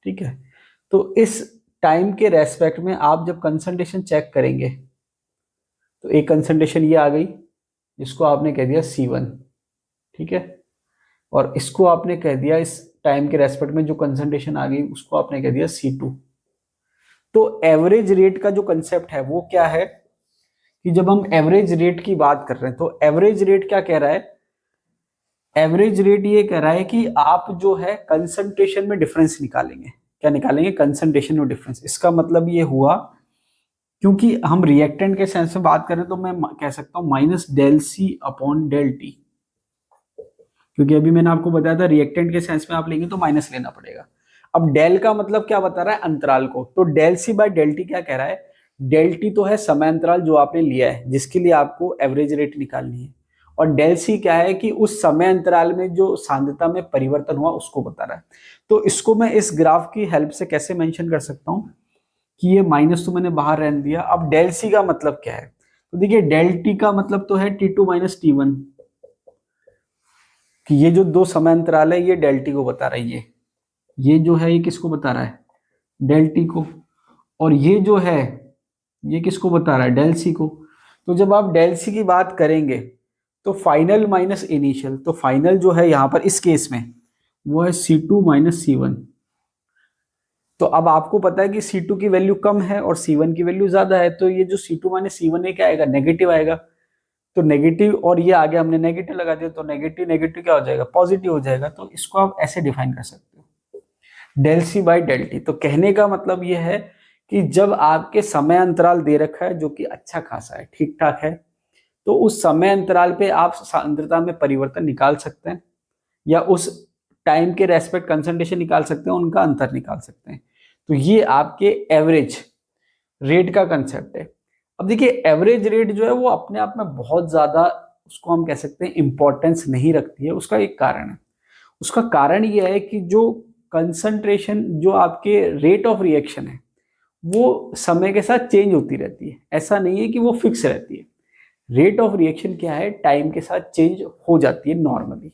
ठीक है। तो इस टाइम के रेस्पेक्ट में आप जब कंसंट्रेशन चेक करेंगे तो एक कंसंट्रेशन ये आ गई जिसको आपने कह दिया C1, ठीक है, और इसको आपने कह दिया, इस टाइम के रेस्पेक्ट में जो कंसंट्रेशन आ गई उसको आपने कह दिया C2। तो एवरेज रेट का जो कंसेप्ट है वो क्या है कि जब हम एवरेज रेट की बात कर रहे हैं तो एवरेज रेट क्या कह रहा है, एवरेज रेट ये कह रहा है कि आप जो है कंसंट्रेशन में डिफरेंस निकालेंगे। क्या निकालेंगे? कंसंट्रेशन में डिफरेंस। इसका मतलब ये हुआ, क्योंकि हम रिएक्टेंट के सेंस में बात करें तो मैं कह सकता हूं minus del c upon del t, क्योंकि अभी मैंने आपको बताया था रिएक्टेंट के सेंस में आप लेंगे तो माइनस लेना पड़ेगा। अब डेल का मतलब क्या बता रहा है? अंतराल को। तो del c by del t क्या कह रहा है? डेल टी तो है समय अंतराल जो आपने लिया है जिसके लिए आपको एवरेज रेट निकालनी है, और डेल सी क्या है कि उस समय अंतराल में जो सांद्रता में परिवर्तन हुआ उसको बता रहा है। तो इसको मैं इस ग्राफ की हेल्प से कैसे मेंशन कर सकता हूं कि ये माइनस तो मैंने बाहर रहने दिया। अब डेल सी का मतलब क्या है? तो देखिए डेल टी का मतलब तो है T2 माइनस T1, कि ये जो दो समय अंतराल है ये डेल टी को बता रहा है, ये जो है ये किसको बता रहा है? डेल टी को। और ये जो है ये किसको बता रहा है? डेल सी को। तो जब आप डेल सी की बात करेंगे तो फाइनल माइनस इनिशियल, तो फाइनल जो है यहां पर इस केस में वो है C2 माइनस C1। तो अब आपको पता है कि C2 की वैल्यू कम है और C1 की वैल्यू ज्यादा है, तो ये जो C2 माइनस C1 है क्या आएगा? नेगेटिव आएगा। तो नेगेटिव, और ये आगे हमने नेगेटिव लगा दिया तो नेगेटिव नेगेटिव क्या हो जाएगा? पॉजिटिव हो जाएगा। तो इसको आप ऐसे डिफाइन कर सकते हो, del c by del t. तो कहने का मतलब ये है कि जब आपके समय अंतराल दे रखा है जो कि अच्छा खासा है, ठीक ठाक है, तो उस समय अंतराल पे आप सांद्रता में परिवर्तन निकाल सकते हैं, या उस टाइम के रेस्पेक्ट कंसंट्रेशन निकाल सकते हैं, उनका अंतर निकाल सकते हैं। तो ये आपके एवरेज रेट का कंसेप्ट है। अब देखिए एवरेज रेट जो है वो अपने आप में बहुत ज्यादा, उसको हम कह सकते हैं इंपॉर्टेंस नहीं रखती है। उसका एक कारण है, उसका कारण ये है कि जो कंसंट्रेशन, जो आपके रेट ऑफ रिएक्शन है वो समय के साथ चेंज होती रहती है। ऐसा नहीं है कि वो फिक्स रहती है। रेट ऑफ रिएक्शन क्या है? टाइम के साथ चेंज हो जाती है नॉर्मली।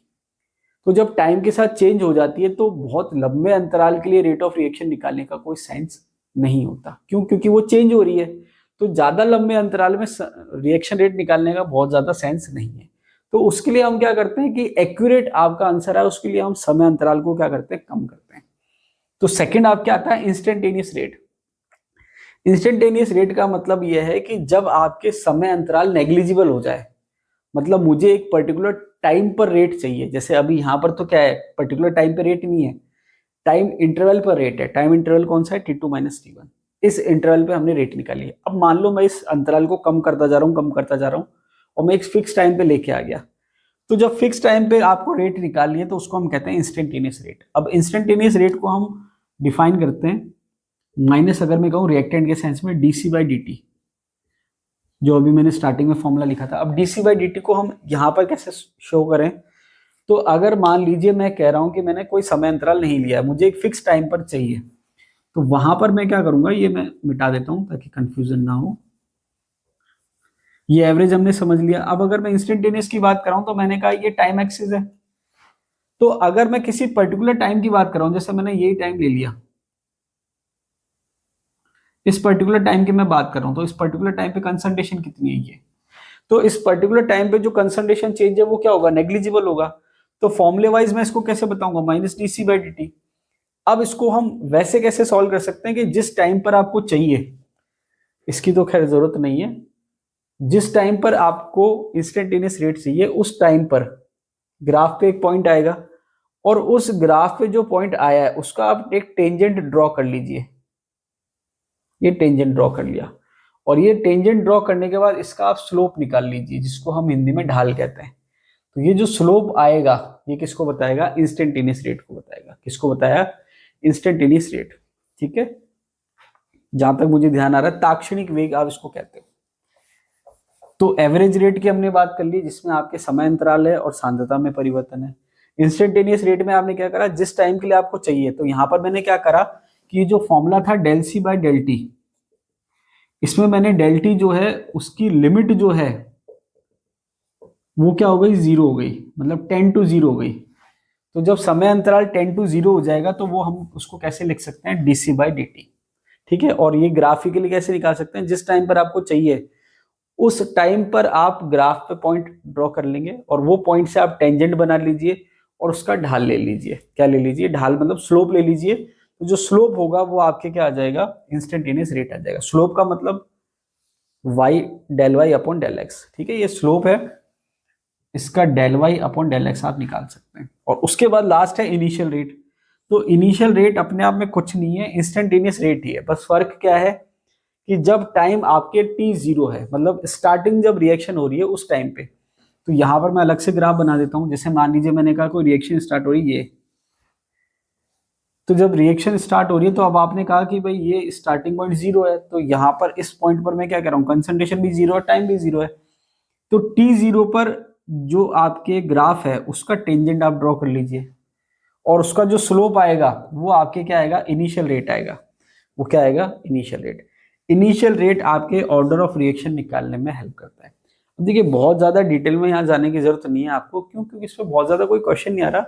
तो जब टाइम के साथ चेंज हो जाती है तो बहुत लंबे अंतराल के लिए रेट ऑफ रिएक्शन निकालने का कोई सेंस नहीं होता। क्यों? क्योंकि वो चेंज हो रही है। तो ज्यादा लंबे अंतराल में रिएक्शन रेट निकालने का बहुत ज्यादा सेंस नहीं है। तो उसके लिए हम क्या करते हैं कि एक्यूरेट आपका आंसर है उसके लिए हम समय अंतराल को क्या करते हैं? कम करते हैं। तो सेकंड आपके आता है इंस्टेंटेनियस रेट। इंस्टेंटेनियस रेट का मतलब यह है कि जब आपके समय अंतराल नेग्लिजिबल हो जाए, मतलब मुझे एक पर्टिकुलर टाइम पर रेट चाहिए, जैसे अभी यहां पर तो क्या है, पर्टिकुलर टाइम पर रेट नहीं है, टाइम इंटरवल पर रेट है। टाइम इंटरवल कौन सा है? T2 minus T1। इस इंटरवल पे हमने रेट निकाली है। अब मान लो मैं इस अंतराल को कम करता जा रहा हूँ, कम करता जा रहा हूँ, और मैं एक फिक्स टाइम पे लेके आ गया। तो जब फिक्स टाइम पे आपको रेट निकालनी है तो उसको हम कहते हैं इंस्टेंटेनियस रेट। अब इंस्टेंटेनियस रेट को हम डिफाइन करते हैं माइनस, अगर मैं कहूँ रिएक्टेंट के सेंस में, dc बाई dt, जो अभी मैंने स्टार्टिंग में फॉर्मूला लिखा था। अब dc बाई dt को हम यहाँ पर कैसे शो करें? तो अगर मान लीजिए मैं कह रहा हूं कि मैंने कोई समय अंतराल नहीं लिया है, मुझे एक फिक्स टाइम पर चाहिए, तो वहां पर मैं क्या करूंगा, ये मैं मिटा देता हूं ताकि कंफ्यूजन ना हो। ये एवरेज हमने समझ लिया। अब अगर मैं इंस्टेंटेनियस की बात कर रहा हूं तो मैंने कहा ये टाइम एक्सिस है। तो अगर मैं किसी पर्टिकुलर टाइम की बात कर रहा हूं, जैसे मैंने यही टाइम ले लिया, इस पर्टिकुलर टाइम की मैं बात कर रहा हूं, तो इस पर्टिकुलर टाइम पे कंसंट्रेशन कितनी है ये, तो इस पर्टिकुलर टाइम पे जो कंसंट्रेशन चेंज है वो क्या होगा? नेग्लिजिबल होगा। तो फॉर्मुले वाइज मैं इसको कैसे बताऊंगा? Minus dc by dt। अब इसको हम वैसे कैसे सॉल्व कर सकते हैं कि जिस टाइम पर आपको चाहिए, इसकी तो खैर जरूरत नहीं है, जिस टाइम पर आपको इंस्टेंटेनियस रेट चाहिए उस टाइम पर ग्राफ पे एक पॉइंट आएगा, और उस ग्राफ पे जो पॉइंट आया है उसका आप एक टेंजेंट ड्रॉ कर लीजिए। ये टेंजेंट ड्रॉ कर लिया, और ये टेंजेंट ड्रॉ करने के बाद इसका आप स्लोप निकाल लीजिए, जिसको हम हिंदी में ढाल कहते हैं। तो ये जो स्लोप आएगा ये किसको बताएगा? इंस्टेंटेनियस रेट को बताएगा। किसको बताया? Instantaneous rate. ठीक है, जहां तक मुझे ध्यान आ रहा है ताक्षणिक वेग आप इसको कहते हो। तो एवरेज रेट की हमने बात कर ली, जिसमें आपके समय अंतराल है और सांद्रता में परिवर्तन है। इंस्टेंटेनियस रेट में आपने क्या करा, जिस टाइम के लिए आपको चाहिए, तो यहां पर मैंने क्या करा कि जो फॉर्मूला था del c by del t, इसमें मैंने डेल टी जो है उसकी लिमिट जो है वो क्या हो गई, जीरो हो गई, मतलब 10 to 0 हो गई। तो जब समय अंतराल 10 to 0 हो जाएगा तो वो हम उसको कैसे लिख सकते हैं, डीसी बाई डी टी। ठीक है, और ये ग्राफिकली कैसे निकाल सकते हैं, जिस टाइम पर आपको चाहिए उस टाइम पर आप ग्राफ पे पॉइंट ड्रॉ कर लेंगे और वो पॉइंट से आप टेंजेंट बना लीजिए और उसका ढाल ले लीजिए। क्या ले लीजिए, ढाल मतलब स्लोप ले लीजिए। तो जो स्लोप होगा वो आपके क्या आ जाएगा, इंस्टेंटेनियस रेट आ जाएगा। स्लोप का मतलब y, del y upon del x. ठीक है, ये स्लोप है, इसका del y upon del x आप निकाल सकते हैं। और उसके बाद लास्ट है इनिशियल रेट। तो इनिशियल रेट अपने आप में कुछ नहीं है, इंस्टेंटेनियस रेट ही है, बस फर्क क्या है कि जब टाइम आपके टी जीरो है, मतलब स्टार्टिंग जब रिएक्शन हो रही है उस टाइम पे। तो यहां पर मैं अलग से ग्राफ बना देता हूं। जैसे मान लीजिए मैंने कहा कोई रिएक्शन स्टार्ट हो रही है, तो जब रिएक्शन स्टार्ट हो रही है तो अब आपने कहा कि भाई ये स्टार्टिंग पॉइंट जीरो है, तो यहाँ पर इस पॉइंट पर मैं क्या कर रहा हूँ, कंसंट्रेशन भी जीरो है, टाइम भी जीरो है। तो टी जीरो पर जो आपके ग्राफ है उसका टेंजेंट आप ड्रॉ कर लीजिए और उसका जो स्लोप आएगा वो आपके क्या आएगा, इनिशियल रेट आएगा। वो क्या आएगा, इनिशियल रेट। इनिशियल रेट आपके ऑर्डर ऑफ रिएक्शन निकालने में हेल्प करता है। अब देखिए बहुत ज्यादा डिटेल में यहाँ जाने की जरूरत नहीं है आपको, क्यों, क्योंकि इसमें बहुत ज्यादा कोई क्वेश्चन नहीं आ रहा,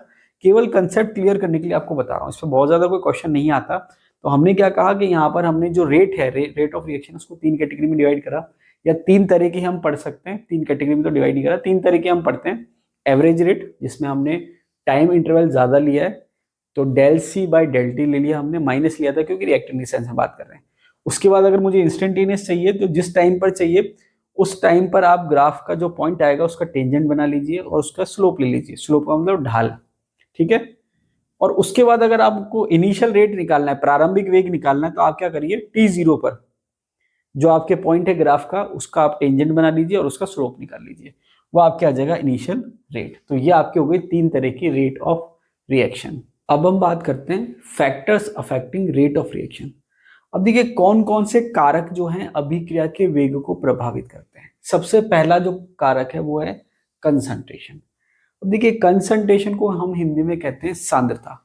केवल कंसेप्ट क्लियर करने के लिए आपको बता रहा हूँ। इसमें बहुत ज्यादा कोई क्वेश्चन नहीं आता। तो हमने क्या कहा कि यहाँ पर हमने जो रेट है, रेट ऑफ रिएक्शन, उसको 3 कैटेगरी में डिवाइड करा, या 3 तरीके हम पढ़ सकते हैं। 3 कैटेगरी में तो डिवाइड नहीं करा, 3 तरीके हम पढ़ते हैं। एवरेज रेट, जिसमें हमने टाइम इंटरवल ज्यादा लिया है, तो del c by del t ले लिया हमने, माइनस लिया था क्योंकि रिएक्टिव डिस्टेंस में बात कर रहे हैं। उसके बाद अगर मुझे इंस्टेंटेनियस चाहिए तो जिस टाइम पर चाहिए उस टाइम पर आप ग्राफ का जो पॉइंट आएगा उसका टेंजेंट बना लीजिए और उसका स्लोप ले लीजिए। स्लोप का मतलब ढाल। ठीक है, और उसके बाद अगर आपको इनिशियल रेट निकालना है, प्रारंभिक वेग निकालना है, तो आप क्या करिए, टी जीरो पर जो आपके पॉइंट है ग्राफ का उसका आप टेंजेंट बना लीजिए और उसका स्लोप निकाल लीजिए, वो आपके आ जाएगा इनिशियल रेट। तो ये आपके हो गई 3 तरह की रेट ऑफ रिएक्शन। अब हम बात करते हैं factors affecting rate of reaction. अब देखिए कौन कौन से कारक जो हैं अभिक्रिया के वेग को प्रभावित करते हैं। सबसे पहला जो कारक है वो है कंसंट्रेशन। अब देखिए कंसंट्रेशन को हम हिंदी में कहते हैं सांद्रता।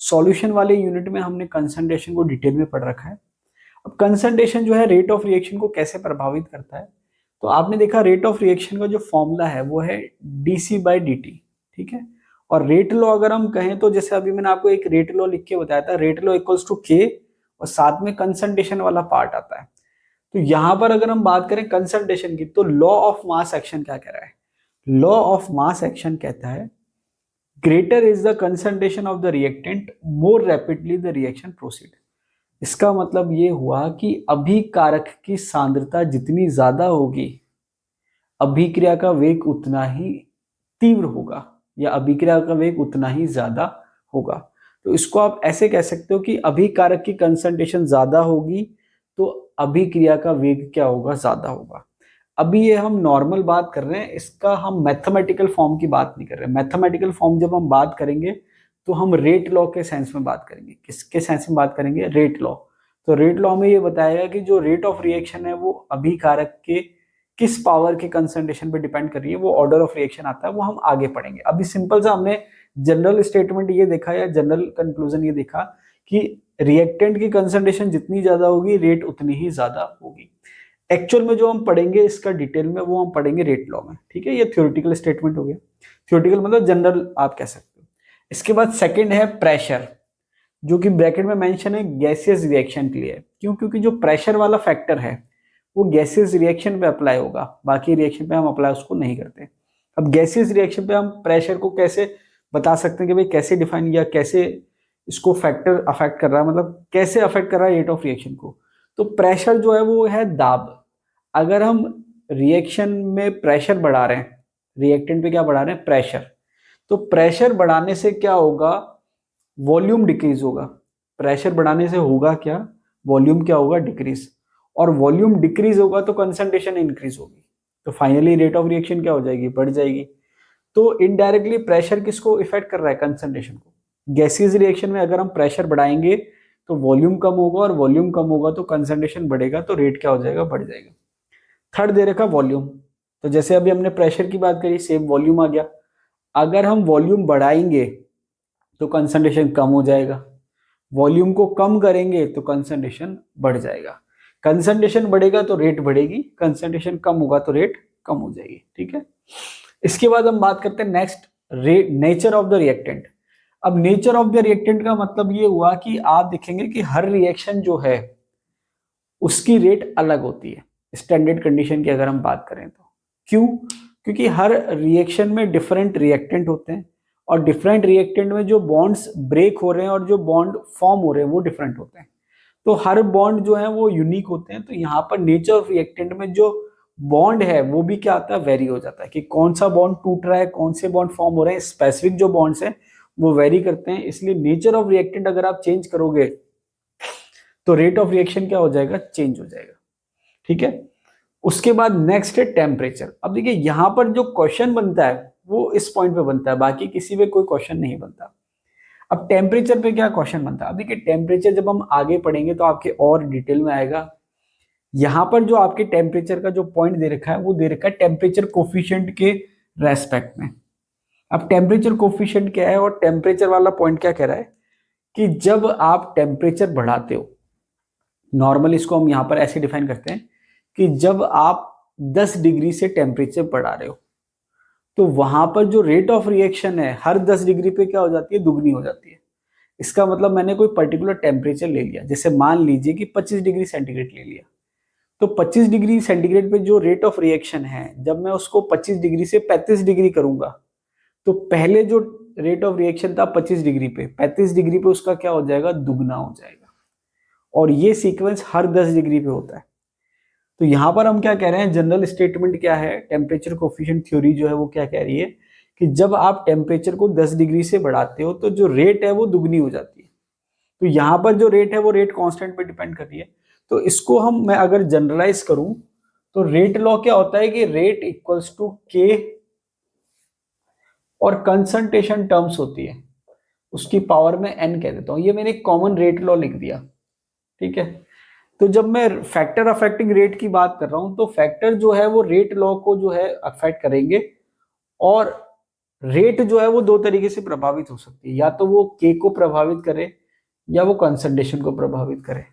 सॉल्यूशन वाले यूनिट में हमने कंसंट्रेशन को डिटेल में पढ़ रखा है। अब कंसंट्रेशन जो है रेट ऑफ रिएक्शन को कैसे प्रभावित करता है, तो आपने देखा रेट ऑफ रिएक्शन का जो फॉर्मूला है वो है डीसी बाई डी टी। ठीक है, और रेट लॉ अगर हम कहें तो जैसे अभी मैंने आपको एक रेट लॉ लिख के बताया था, रेट लॉ इक्वल्स टू के और साथ में कंसंट्रेशन वाला पार्ट आता है। तो यहां पर अगर हम बात करें कंसंट्रेशन की, तो लॉ ऑफ मास एक्शन क्या कह रहा है, लॉ ऑफ मास एक्शन कहता है greater is the concentration of the reactant more rapidly the reaction proceed. इसका मतलब ये हुआ कि अभिकारक की सांद्रता जितनी ज्यादा होगी अभिक्रिया का वेग उतना ही तीव्र होगा, या अभिक्रिया का वेग उतना ही ज्यादा होगा। तो इसको आप ऐसे कह सकते हो कि अभिकारक की कंसंट्रेशन ज्यादा होगी तो अभिक्रिया का वेग क्या होगा, ज्यादा होगा। अभी ये हम नॉर्मल बात कर रहे हैं, इसका हम मैथमेटिकल फॉर्म की बात नहीं कर रहे। मैथमेटिकल फॉर्म जब हम बात करेंगे तो हम रेट लॉ के सेंस में बात करेंगे। किसके सेंस में बात करेंगे, रेट लॉ। तो रेट लॉ में ये बताएगा कि जो रेट ऑफ रिएक्शन है वो अभिकारक के किस पावर के कंसंट्रेशन पे डिपेंड कर रही है, वो ऑर्डर ऑफ रिएक्शन आता है, वो हम आगे पढ़ेंगे। अभी सिंपल सा हमने जनरल स्टेटमेंट ये देखा या जनरल कंक्लूजन ये देखा कि रिएक्टेंट की कंसंट्रेशन जितनी ज्यादा होगी रेट उतनी ही ज्यादा होगी। एक्चुअल में जो हम पढ़ेंगे इसका डिटेल में वो हम पढ़ेंगे रेट लॉ में। ठीक है, ये थ्योरेटिकल स्टेटमेंट हो गया। थ्योरेटिकल मतलब जनरल आप कह सकते हो। इसके बाद सेकंड है प्रेशर, जो कि ब्रैकेट में मेंशन है गैसियस रिएक्शन के लिए। क्यों, क्योंकि जो प्रेशर वाला फैक्टर है वो गैसियस रिएक्शन पे अप्लाई होगा, बाकी रिएक्शन पे हम अप्लाई उसको नहीं करते। अब गैसियस रिएक्शन पे हम प्रेशर को कैसे बता सकते हैं कि भाई कैसे डिफाइन, या कैसे इसको फैक्टर अफेक्ट कर रहा है, मतलब कैसे अफेक्ट कर रहा है रेट ऑफ रिएक्शन को। तो प्रेशर जो है वो है दाब। अगर हम रिएक्शन में प्रेशर बढ़ा रहे हैं, रिएक्टेंट पे क्या बढ़ा रहे हैं, प्रेशर, तो प्रेशर बढ़ाने से क्या होगा, वॉल्यूम डिक्रीज होगा। प्रेशर बढ़ाने से होगा क्या, वॉल्यूम क्या होगा, डिक्रीज। और वॉल्यूम डिक्रीज होगा तो कंसंट्रेशन इंक्रीज होगी, तो फाइनली रेट ऑफ रिएक्शन क्या हो जाएगी, बढ़ जाएगी। तो इनडायरेक्टली प्रेशर किसको इफेक्ट कर रहा है, कंसंट्रेशन को। गैसियस रिएक्शन में अगर हम प्रेशर बढ़ाएंगे तो वॉल्यूम कम होगा, और वॉल्यूम कम होगा तो कंसंट्रेशन बढ़ेगा, तो रेट क्या हो जाएगा, बढ़ जाएगा। थर्ड दे रखा वॉल्यूम। तो जैसे अभी हमने प्रेशर की बात करी, सेम वॉल्यूम आ गया। अगर हम वॉल्यूम बढ़ाएंगे तो कंसंट्रेशन कम हो जाएगा, वॉल्यूम को कम करेंगे तो कंसंट्रेशन बढ़ जाएगा। कंसंट्रेशन बढ़ेगा तो रेट बढ़ेगी, कंसंट्रेशन कम होगा तो रेट कम हो जाएगी। ठीक है, इसके बाद हम बात करते हैं next, nature of the reactant. अब नेचर ऑफ द रिएक्टेंट का मतलब ये हुआ कि आप देखेंगे कि हर रिएक्शन जो है उसकी रेट अलग होती है, स्टैंडर्ड कंडीशन की अगर हम बात करें तो। क्यों? क्योंकि हर रिएक्शन में डिफरेंट रिएक्टेंट होते हैं, और डिफरेंट रिएक्टेंट में जो बॉन्ड्स ब्रेक हो रहे हैं और जो बॉन्ड फॉर्म हो रहे हैं वो डिफरेंट होते हैं। तो हर बॉन्ड जो है वो यूनिक होते हैं। तो यहाँ पर नेचर ऑफ रिएक्टेंट में जो बॉन्ड है वो भी क्या आता है, वेरी हो जाता है कि कौन सा बॉन्ड टूट रहा है, कौन से बॉन्ड फॉर्म हो रहे हैं। स्पेसिफिक जो बॉन्ड्स हैं वो वेरी करते हैं, इसलिए नेचर ऑफ रिएक्टेंट अगर आप चेंज करोगे तो रेट ऑफ रिएक्शन क्या हो जाएगा, चेंज हो जाएगा। ठीक है, उसके बाद नेक्स्ट है टेम्परेचर। अब देखिए यहाँ पर जो क्वेश्चन बनता है वो इस पॉइंट पे बनता है, बाकी किसी पे कोई क्वेश्चन नहीं बनता। अब टेम्परेचर पे क्या क्वेश्चन बनता है, अब देखिए टेम्परेचर जब हम आगे पढ़ेंगे तो आपके और डिटेल में आएगा। यहाँ पर जो आपके टेम्परेचर का जो पॉइंट दे रखा है वो दे रखा है टेम्परेचर कोफिशिएंट के रेस्पेक्ट में। अब टेम्परेचर कोफिशिएंट क्या है और टेम्परेचर वाला पॉइंट क्या कह रहा है कि जब आप टेम्परेचर बढ़ाते हो, नॉर्मल इसको हम यहाँ पर ऐसे डिफाइन करते हैं कि जब आप 10 डिग्री से टेम्परेचर बढ़ा रहे हो तो वहां पर जो रेट ऑफ रिएक्शन है हर 10 डिग्री पे क्या हो जाती है, दुगनी हो जाती है। इसका मतलब मैंने कोई पर्टिकुलर टेम्परेचर ले लिया, जैसे मान लीजिए कि 25 डिग्री सेंटीग्रेड ले लिया, तो 25 डिग्री सेंटीग्रेड पे जो रेट ऑफ रिएक्शन है जब मैं उसको 25 डिग्री से 35 डिग्री करूंगा तो पहले जो रेट ऑफ रिएक्शन था 25 डिग्री पे, 35 डिग्री पे उसका क्या हो जाएगा, दुगना हो जाएगा। और ये सीक्वेंस हर 10 डिग्री पे होता है। तो यहां पर हम क्या कह रहे हैं, जनरल स्टेटमेंट क्या है, टेम्परेचर कोफिशिएंट थ्योरी जो है वो क्या कह रही है कि जब आप टेम्परेचर को 10 डिग्री से बढ़ाते हो तो जो रेट है वो दुगनी हो जाती है। तो यहाँ पर जो रेट है वो रेट कांस्टेंट पे डिपेंड कर रही है। तो इसको मैं अगर जनरलाइज करूं तो रेट लॉ क्या होता है कि रेट इक्वल्स टू के और कंसंट्रेशन टर्म्स होती है उसकी पावर में n कह देता हूं। ये मैंने कॉमन रेट लॉ लिख दिया। ठीक है, तो जब मैं फैक्टर अफेक्टिंग रेट की बात कर रहा हूं तो फैक्टर जो है वो रेट लॉ को जो है अफेक्ट करेंगे, और रेट जो है वो दो तरीके से प्रभावित हो सकती है, या तो वो के को प्रभावित करे या वो कंसंट्रेशन को प्रभावित करे।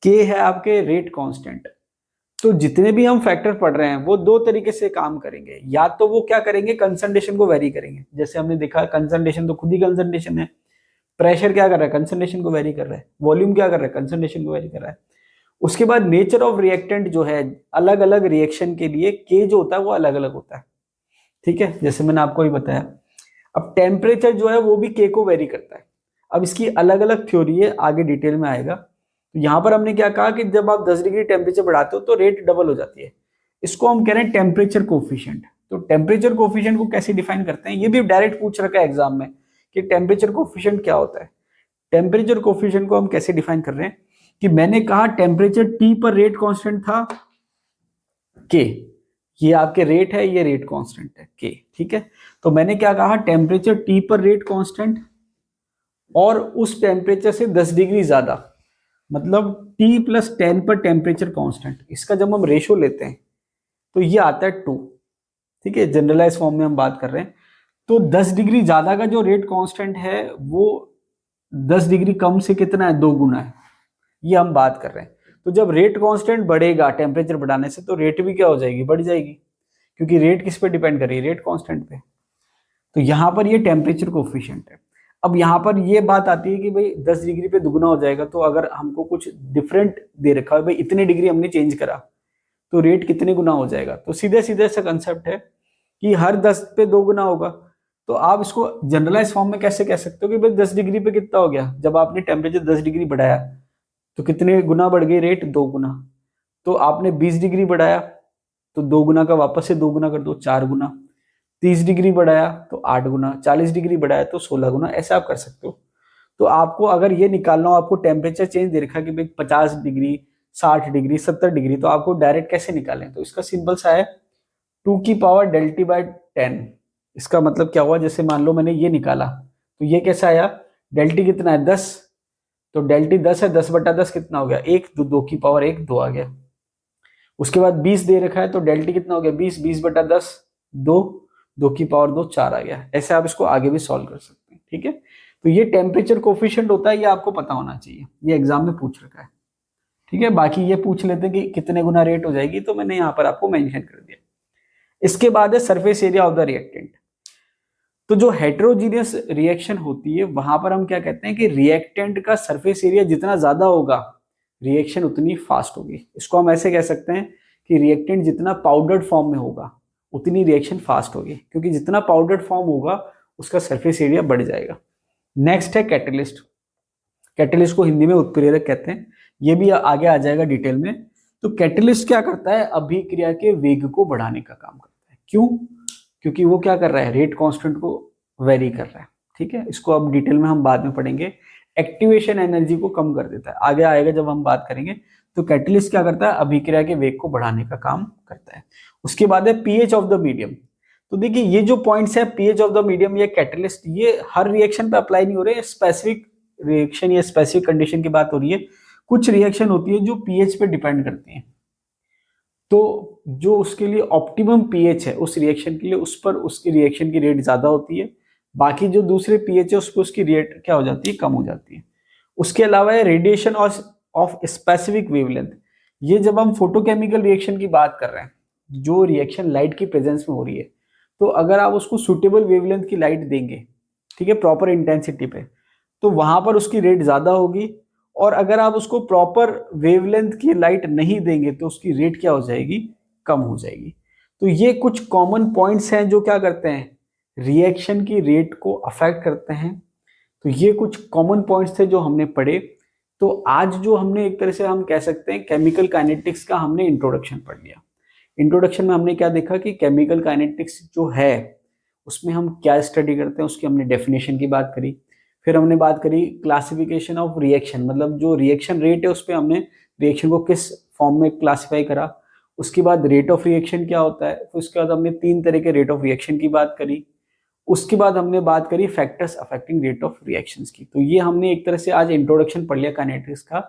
के है आपके रेट कांस्टेंट। तो जितने भी हम फैक्टर पढ़ रहे हैं वो दो तरीके से काम करेंगे, या तो वो क्या करेंगे, कंसंट्रेशन को वेरी करेंगे। जैसे हमने देखा कंसंट्रेशन तो खुद ही कंसंट्रेशन है, प्रेशर क्या कर रहा है, कंसंट्रेशन को वेरी कर रहा है, वॉल्यूम क्या कर रहा है, कंसंट्रेशन को वेरी कर रहा है। उसके बाद नेचर ऑफ रिएक्टेंट जो है, अलग अलग रिएक्शन के लिए के जो होता है वो अलग अलग होता है। ठीक है, जैसे मैंने आपको ही बताया। अब टेम्परेचर जो है वो भी के को वेरी करता है। अब इसकी अलग अलग थ्योरी है, आगे डिटेल में आएगा। तो यहां पर हमने क्या कहा कि जब आप 10 डिग्री टेम्परेचर बढ़ाते हो तो रेट डबल हो जाती है। इसको हम कह रहे हैं टेम्परेचर कोफिशिएंट। तो टेम्परेचर कोफिशिएंट को कैसे डिफाइन करते हैं, ये भी डायरेक्ट पूछ रखा है एग्जाम में कि टेम्परेचर कोफिशिएंट क्या होता है। टेम्परेचर कोफिशिएंट को हम कैसे डिफाइन कर रहे हैं कि मैंने कहा टेम्परेचर टी पर रेट कांस्टेंट था के, ये आपके रेट है, ये रेट कांस्टेंट है के। ठीक है, तो मैंने क्या कहा, टेम्परेचर टी पर रेट कांस्टेंट और उस टेम्परेचर से 10 डिग्री ज्यादा, मतलब टी प्लस 10 पर टेम्परेचर कांस्टेंट, इसका जब हम रेशो लेते हैं तो ये आता है 2। ठीक है, जनरलाइज फॉर्म में हम बात कर रहे हैं। तो 10 डिग्री ज्यादा का जो रेट कांस्टेंट है वो 10 डिग्री कम से कितना है, 2 गुना है, ये हम बात कर रहे हैं। तो जब रेट कांस्टेंट बढ़ेगा टेम्परेचर बढ़ाने से तो रेट भी क्या हो जाएगी, बढ़ जाएगी, क्योंकि रेट किस पे डिपेंड कर रही है, रेट कांस्टेंट पे। तो यहाँ पर ये टेम्परेचर कोफिशिएंट है। अब यहाँ पर ये बात आती है कि भाई 10 डिग्री पे दुगना हो जाएगा, तो अगर हमको कुछ डिफरेंट दे रखा है, भाई इतने डिग्री हमने चेंज करा तो रेट कितने गुना हो जाएगा, तो सीधे सीधे सा कंसेप्ट है कि हर 10 पे 2 गुना होगा। तो आप इसको जनरलाइज फॉर्म में कैसे कह सकते हो कि भाई 10 डिग्री पे कितना हो गया, जब आपने टेम्परेचर 10 डिग्री बढ़ाया तो कितने गुना बढ़ गई रेट, 2 गुना। तो आपने 20 डिग्री बढ़ाया तो 2 गुना का वापस से 2 गुना कर दो, 4 गुना। 30 डिग्री बढ़ाया तो 8 गुना, 40 डिग्री बढ़ाया तो 16 गुना, ऐसा आप कर सकते हो। तो आपको अगर ये निकालना हो, आपको टेम्परेचर चेंज दे रखा है कि भाई 50 डिग्री, 60 डिग्री, 70 डिग्री, तो आपको डायरेक्ट कैसे निकालें, तो इसका सिंपल सा है 2 की पावर डेल्टी बाय 10। इसका मतलब क्या हुआ, जैसे मान लो मैंने ये निकाला तो ये कैसा आया, डेल्टी कितना है 10, तो डेल्टी 10 है, 10 बटा 10 कितना हो गया 1, 2 की पावर 1, 2 आ गया। उसके बाद 20 दे रखा है तो डेल्टा कितना हो गया 20 20/10 2 2 की पावर 2 4 आ गया। ऐसे आप इसको आगे भी सॉल्व कर सकते हैं। ठीक है, तो ये टेम्परेचर कोफिशिएंट होता है, ये आपको पता होना चाहिए, ये एग्जाम में पूछ रखा है। ठीक है, बाकी ये पूछ लेते हैं कि कितने गुना रेट हो जाएगी, तो मैंने यहाँ पर आपको मेंशन कर दिया। इसके बाद है surface area of the reactant. तो जो हेटेरोजीनियस रिएक्शन होती है वहां पर हम क्या कहते हैं कि रिएक्टेंट का सरफेस एरिया जितना ज्यादा होगा रिएक्शन उतनी फास्ट होगी। इसको हम ऐसे कह सकते हैं कि रिएक्टेंट जितना पाउडर्ड फॉर्म में होगा उतनी रिएक्शन फास्ट होगी, क्योंकि जितना पाउडर्ड फॉर्म होगा उसका सरफेस एरिया बढ़ जाएगा। नेक्स्ट है कैटलिस्ट। कैटलिस्ट को हिंदी में उत्प्रेरक कहते हैं, ये भी आगे आ जाएगा डिटेल में। तो कैटलिस्ट क्या करता है, अभिक्रिया के वेग को बढ़ाने का काम करता है। क्यों? क्योंकि वो क्या कर रहा है, रेट कांस्टेंट को वेरी कर रहा है। ठीक है, इसको अब डिटेल में हम बाद में पढ़ेंगे। एक्टिवेशन एनर्जी को कम कर देता है, आगे आएगा जब हम बात करेंगे। तो कैटलिस्ट क्या करता है, अभिक्रिया के वेग को बढ़ाने का काम करता है। उसके बाद है पीएच ऑफ द मीडियम। तो देखिए ये जो पॉइंट्स है पीएच ऑफ द मीडियम या कैटलिस्ट, ये हर रिएक्शन पे अप्लाई नहीं हो रहे, स्पेसिफिक रिएक्शन या स्पेसिफिक कंडीशन की बात हो रही है। कुछ रिएक्शन होती है जो पीएच पे डिपेंड करती है, तो जो उसके लिए ऑप्टिमम पीएच है उस रिएक्शन के लिए, उस पर उसकी रिएक्शन की रेट ज्यादा होती है। बाकी जो दूसरे पीएच है उस पर उसकी रेट क्या हो जाती है, कम हो जाती है। उसके अलावा है रेडिएशन ऑफ स्पेसिफिक वेवलेंथ। ये जब हम फोटोकेमिकल रिएक्शन की बात कर रहे हैं, जो रिएक्शन लाइट की प्रेजेंस में हो रही है, तो अगर आप उसको सुटेबल वेवलेंथ की लाइट देंगे, ठीक है, प्रॉपर इंटेंसिटी पे, तो वहां पर उसकी रेट ज्यादा होगी। और अगर आप उसको प्रॉपर वेवलेंथ की लाइट नहीं देंगे तो उसकी रेट क्या हो जाएगी, कम हो जाएगी। तो ये कुछ कॉमन पॉइंट्स हैं जो क्या करते हैं, रिएक्शन की रेट को अफेक्ट करते हैं। तो ये कुछ कॉमन पॉइंट्स थे जो हमने पढ़े। तो आज जो हमने एक तरह से हम कह सकते हैं केमिकल काइनेटिक्स का हमने इंट्रोडक्शन पढ़ लिया। इंट्रोडक्शन में हमने क्या देखा कि केमिकल काइनेटिक्स जो है उसमें हम क्या स्टडी करते हैं, उसकी हमने डेफिनेशन की बात करी। फिर हमने बात करी क्लासिफिकेशन ऑफ रिएक्शन, मतलब जो रिएक्शन रेट है उस पर हमने रिएक्शन को किस फॉर्म में क्लासिफाई करा। उसके बाद रेट ऑफ रिएक्शन क्या होता है, फिर उसके बाद हमने 3 तरह के रेट ऑफ रिएक्शन की बात करी। उसके बाद हमने बात करी factors affecting rate of reactions की। तो ये हमने एक तरह से आज इंट्रोडक्शन पढ़ लिया काइनेटिक्स का।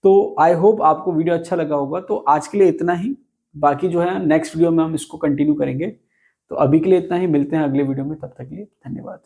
तो आई होप आपको वीडियो अच्छा लगा होगा। तो आज के लिए इतना ही, बाकी जो है नेक्स्ट वीडियो में हम इसको कंटिन्यू करेंगे। तो अभी के लिए इतना ही, मिलते हैं अगले वीडियो में, तब तक के लिए धन्यवाद।